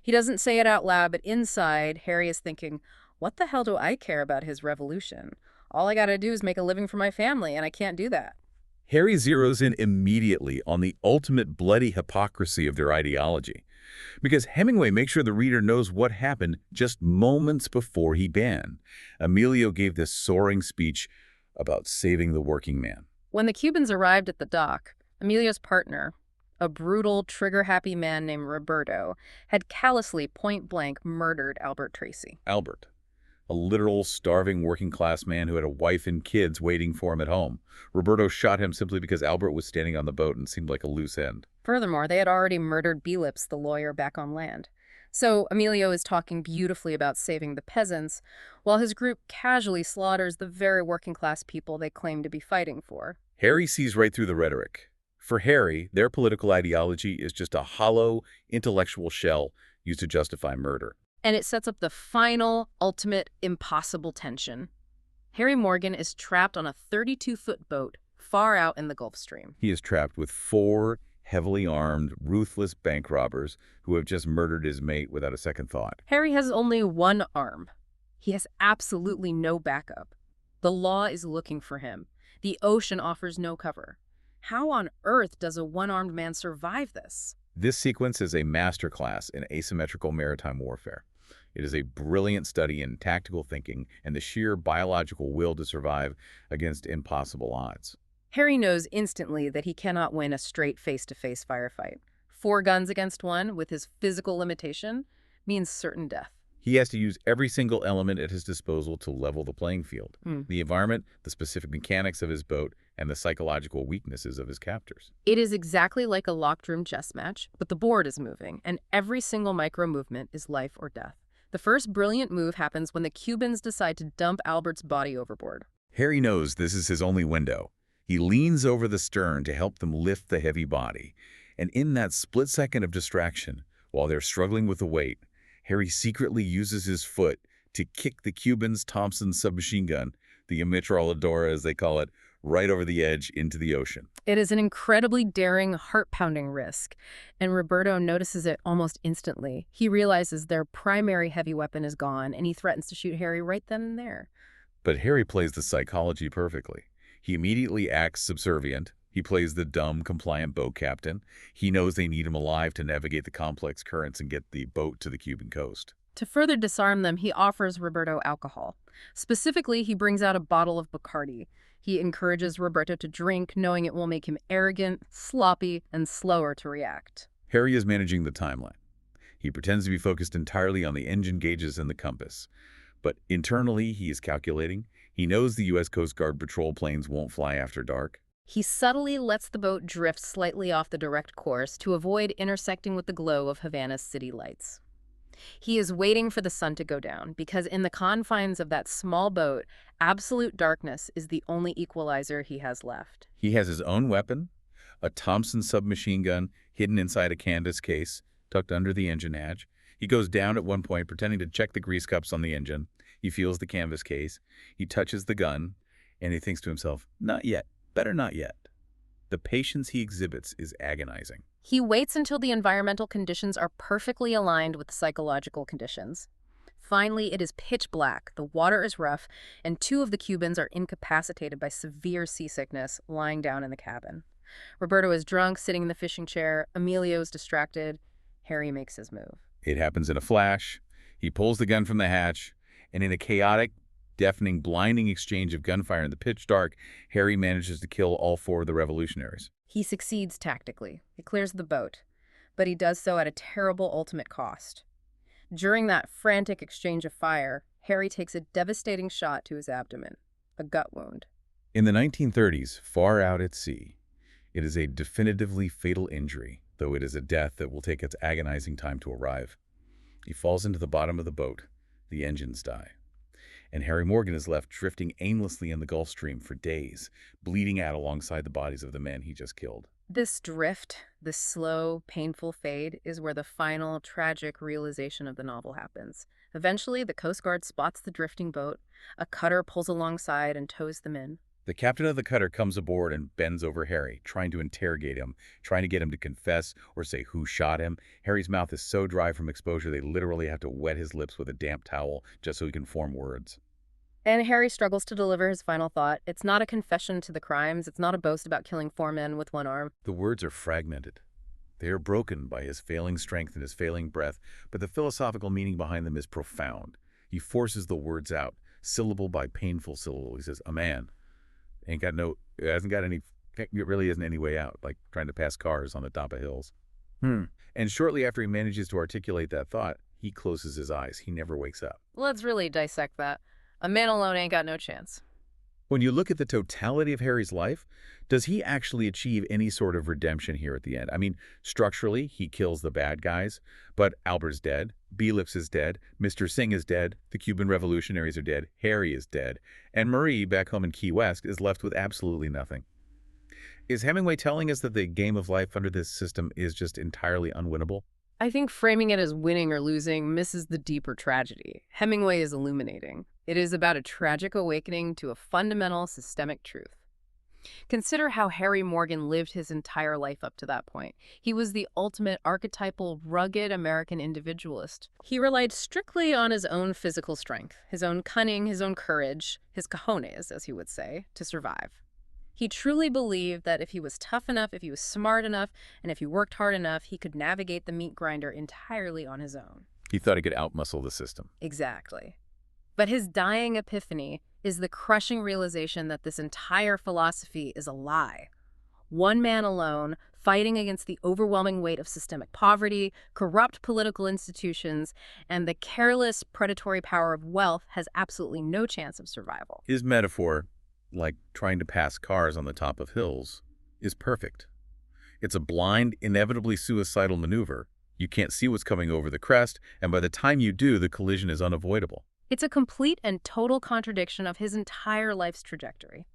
Speaker 1: He doesn't say it out loud, but inside, Harry is thinking, what the hell do I care about his revolution? All I gotta do is make a living for my family, and I can't do that.
Speaker 2: Harry zeroes in immediately on the ultimate bloody hypocrisy of their ideology, because Hemingway makes sure the reader knows what happened just moments before he banned. Emilio gave this soaring speech about saving the working man.
Speaker 1: When the Cubans arrived at the dock, Emilio's partner, a brutal, trigger-happy man named Roberto, had callously, point-blank murdered Albert Tracy.
Speaker 2: Albert, a literal starving working-class man who had a wife and kids waiting for him at home. Roberto shot him simply because Albert was standing on the boat and seemed like a loose end.
Speaker 1: Furthermore, they had already murdered B-Lips, the lawyer, back on land. So Emilio is talking beautifully about saving the peasants, while his group casually slaughters the very working-class people they claim to be fighting for.
Speaker 2: Harry sees right through the rhetoric. For Harry, their political ideology is just a hollow, intellectual shell used to justify murder.
Speaker 1: And it sets up the final, ultimate, impossible tension. Harry Morgan is trapped on a 32-foot boat far out in the Gulf Stream.
Speaker 2: He is trapped with 4 heavily armed, ruthless bank robbers who have just murdered his mate without a second thought.
Speaker 1: Harry has only one arm. He has absolutely no backup. The law is looking for him. The ocean offers no cover. How on earth does a one-armed man survive this?
Speaker 2: This sequence is a masterclass in asymmetrical maritime warfare. It is a brilliant study in tactical thinking and the sheer biological will to survive against impossible odds.
Speaker 1: Harry knows instantly that he cannot win a straight face-to-face firefight. 4 guns against 1, with his physical limitation, means certain death.
Speaker 2: He has to use every single element at his disposal to level the playing field. The environment, the specific mechanics of his boat, and the psychological weaknesses of his captors.
Speaker 1: It is exactly like a locked room chess match, but the board is moving, and every single micro-movement is life or death. The first brilliant move happens when the Cubans decide to dump Albert's body overboard.
Speaker 2: Harry knows this is his only window. He leans over the stern to help them lift the heavy body. And in that split second of distraction, while they're struggling with the weight, Harry secretly uses his foot to kick the Cubans' Thompson submachine gun, the ametralladora as they call it, right over the edge into the ocean.
Speaker 1: It is an incredibly daring, heart-pounding risk, and Roberto notices it almost instantly. He realizes their primary heavy weapon is gone, and he threatens to shoot Harry right then and there.
Speaker 2: But Harry plays the psychology perfectly. He immediately acts subservient. He plays the dumb, compliant boat captain. He knows they need him alive to navigate the complex currents and get the boat to the Cuban coast.
Speaker 1: To further disarm them, he offers Roberto alcohol. Specifically, he brings out a bottle of Bacardi. He encourages Roberto to drink, knowing it will make him arrogant, sloppy, and slower to react.
Speaker 2: Harry is managing the timeline. He pretends to be focused entirely on the engine gauges and the compass. But internally, he is calculating. He knows the U.S. Coast Guard patrol planes won't fly after dark.
Speaker 1: He subtly lets the boat drift slightly off the direct course to avoid intersecting with the glow of Havana's city lights. He is waiting for the sun to go down because in the confines of that small boat, absolute darkness is the only equalizer he has left.
Speaker 2: He has his own weapon, a Thompson submachine gun hidden inside a canvas case, tucked under the engine hatch. He goes down at one point, pretending to check the grease cups on the engine. He feels the canvas case. He touches the gun, and he thinks to himself, not yet, better not yet. The patience he exhibits is agonizing.
Speaker 1: He waits until the environmental conditions are perfectly aligned with the psychological conditions. Finally, it is pitch black, the water is rough, and two of the Cubans are incapacitated by severe seasickness, lying down in the cabin. Roberto is drunk, sitting in the fishing chair. Emilio is distracted. Harry makes his move.
Speaker 2: It happens in a flash. He pulls the gun from the hatch, and in a chaotic, deafening, blinding exchange of gunfire in the pitch dark, Harry manages to kill all four of the revolutionaries.
Speaker 1: He succeeds tactically. He clears the boat, but he does so at a terrible ultimate cost. During that frantic exchange of fire, Harry takes a devastating shot to his abdomen, a gut wound.
Speaker 2: In the 1930s, far out at sea, it is a definitively fatal injury, though it is a death that will take its agonizing time to arrive. He falls into the bottom of the boat. The engines die. And Harry Morgan is left drifting aimlessly in the Gulf Stream for days, bleeding out alongside the bodies of the men he just killed.
Speaker 1: This drift, this slow, painful fade, is where the final, tragic realization of the novel happens. Eventually, the Coast Guard spots the drifting boat. A cutter pulls alongside and tows them in.
Speaker 2: The captain of the cutter comes aboard and bends over Harry, trying to interrogate him, trying to get him to confess or say who shot him. Harry's mouth is so dry from exposure they literally have to wet his lips with a damp towel just so he can form words.
Speaker 1: And Harry struggles to deliver his final thought. It's not a confession to the crimes. It's not a boast about killing 4 men with 1 arm.
Speaker 2: The words are fragmented. They are broken by his failing strength and his failing breath, but the philosophical meaning behind them is profound. He forces the words out, syllable by painful syllable. He says, a man. It really isn't any way out, like trying to pass cars on the top of hills. And shortly after he manages to articulate that thought, he closes his eyes. He never wakes up.
Speaker 1: Let's really dissect that. A man alone ain't got no chance.
Speaker 2: When you look at the totality of Harry's life, does he actually achieve any sort of redemption here at the end? I mean, structurally, he kills the bad guys, but Albert's dead, Belips is dead, Mr. Singh is dead, the Cuban revolutionaries are dead, Harry is dead, and Marie, back home in Key West, is left with absolutely nothing. Is Hemingway telling us that the game of life under this system is just entirely unwinnable?
Speaker 1: I think framing it as winning or losing misses the deeper tragedy. Hemingway is illuminating. It is about a tragic awakening to a fundamental systemic truth. Consider how Harry Morgan lived his entire life up to that point. He was the ultimate archetypal, rugged American individualist. He relied strictly on his own physical strength, his own cunning, his own courage, his cojones, as he would say, to survive. He truly believed that if he was tough enough, if he was smart enough, and if he worked hard enough, he could navigate the meat grinder entirely on his own.
Speaker 2: He thought he could outmuscle the system.
Speaker 1: Exactly. But his dying epiphany is the crushing realization that this entire philosophy is a lie. One man alone, fighting against the overwhelming weight of systemic poverty, corrupt political institutions, and the careless, predatory power of wealth, has absolutely no chance of survival.
Speaker 2: His metaphor, like trying to pass cars on the top of hills, is perfect. It's a blind, inevitably suicidal maneuver. You can't see what's coming over the crest, and by the time you do, the collision is unavoidable.
Speaker 1: It's a complete and total contradiction of his entire life's trajectory.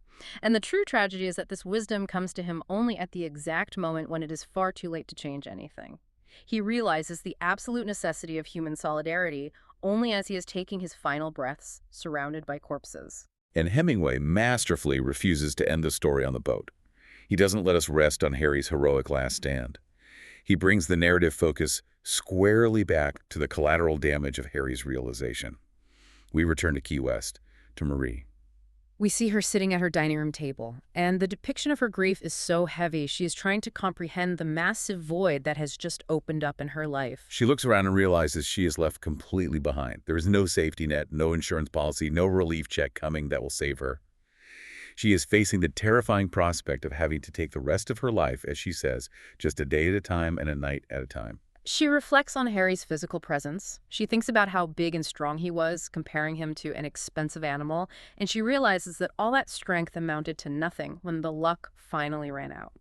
Speaker 1: And the true tragedy is that this wisdom comes to him only at the exact moment when it is far too late to change anything. He realizes the absolute necessity of human solidarity only as he is taking his final breaths, surrounded by corpses.
Speaker 2: And Hemingway masterfully refuses to end the story on the boat. He doesn't let us rest on Harry's heroic last stand. He brings the narrative focus squarely back to the collateral damage of Harry's realization. We return to Key West, to Marie.
Speaker 1: We see her sitting at her dining room table, and the depiction of her grief is so heavy. She is trying to comprehend the massive void that has just opened up in her life.
Speaker 2: She looks around and realizes she is left completely behind. There is no safety net, no insurance policy, no relief check coming that will save her. She is facing the terrifying prospect of having to take the rest of her life, as she says, just a day at a time and a night at a time.
Speaker 1: She reflects on Harry's physical presence. She thinks about how big and strong he was, comparing him to an expensive animal, and she realizes that all that strength amounted to nothing when the luck finally ran out.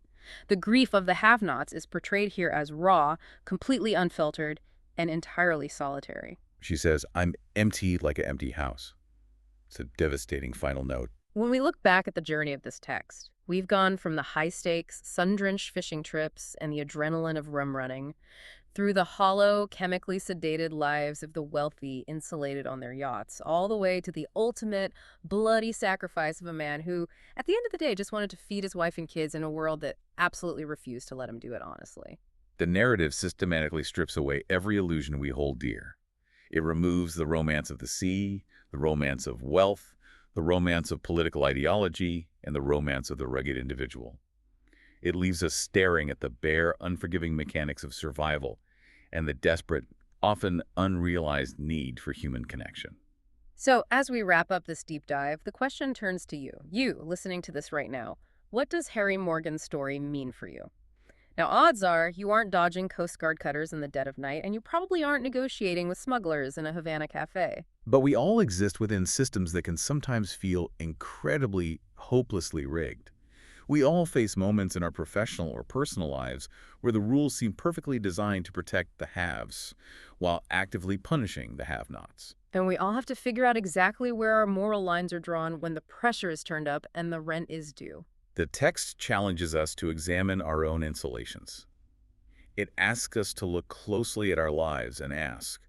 Speaker 1: The grief of the have-nots is portrayed here as raw, completely unfiltered, and entirely solitary.
Speaker 2: She says, "I'm empty like an empty house." It's a devastating final note.
Speaker 1: When we look back at the journey of this text, we've gone from the high-stakes, sun-drenched fishing trips and the adrenaline of rum running, through the hollow, chemically sedated lives of the wealthy insulated on their yachts, all the way to the ultimate bloody sacrifice of a man who, at the end of the day, just wanted to feed his wife and kids in a world that absolutely refused to let him do it honestly.
Speaker 2: The narrative systematically strips away every illusion we hold dear. It removes the romance of the sea, the romance of wealth, the romance of political ideology, and the romance of the rugged individual. It leaves us staring at the bare, unforgiving mechanics of survival and the desperate, often unrealized need for human connection.
Speaker 1: So, as we wrap up this deep dive, the question turns to you listening to this right now. What does Harry Morgan's story mean for you? Now, odds are you aren't dodging Coast Guard cutters in the dead of night, and you probably aren't negotiating with smugglers in a Havana cafe.
Speaker 2: But we all exist within systems that can sometimes feel incredibly, hopelessly rigged. We all face moments in our professional or personal lives where the rules seem perfectly designed to protect the haves while actively punishing the have-nots.
Speaker 1: And we all have to figure out exactly where our moral lines are drawn when the pressure is turned up and the rent is due.
Speaker 2: The text challenges us to examine our own insulations. It asks us to look closely at our lives and ask,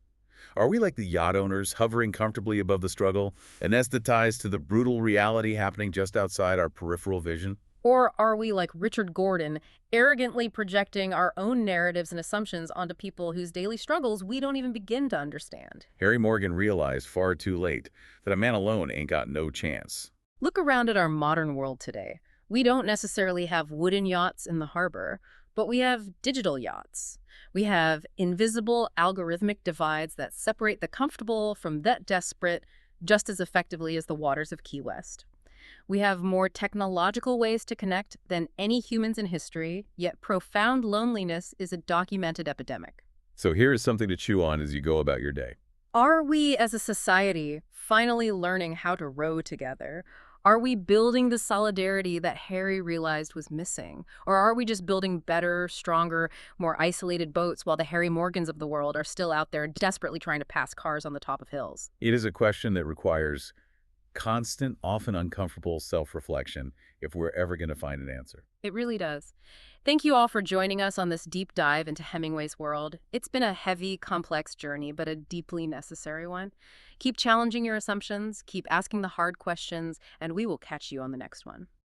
Speaker 2: are we like the yacht owners hovering comfortably above the struggle, anesthetized to the brutal reality happening just outside our peripheral vision?
Speaker 1: Or are we like Richard Gordon, arrogantly projecting our own narratives and assumptions onto people whose daily struggles we don't even begin to understand?
Speaker 2: Harry Morgan realized far too late that a man alone ain't got no chance.
Speaker 1: Look around at our modern world today. We don't necessarily have wooden yachts in the harbor, but we have digital yachts. We have invisible algorithmic divides that separate the comfortable from the desperate just as effectively as the waters of Key West. We have more technological ways to connect than any humans in history, yet profound loneliness is a documented epidemic.
Speaker 2: So here is something to chew on as you go about your day.
Speaker 1: Are we, as a society, finally learning how to row together? Are we building the solidarity that Harry realized was missing? Or are we just building better, stronger, more isolated boats while the Harry Morgans of the world are still out there desperately trying to pass cars on the top of hills?
Speaker 2: It is a question that requires constant, often uncomfortable self-reflection if we're ever going to find an answer.
Speaker 1: It really does. Thank you all for joining us on this deep dive into Hemingway's world. It's been a heavy, complex journey, but a deeply necessary one. Keep challenging your assumptions, keep asking the hard questions, and we will catch you on the next one.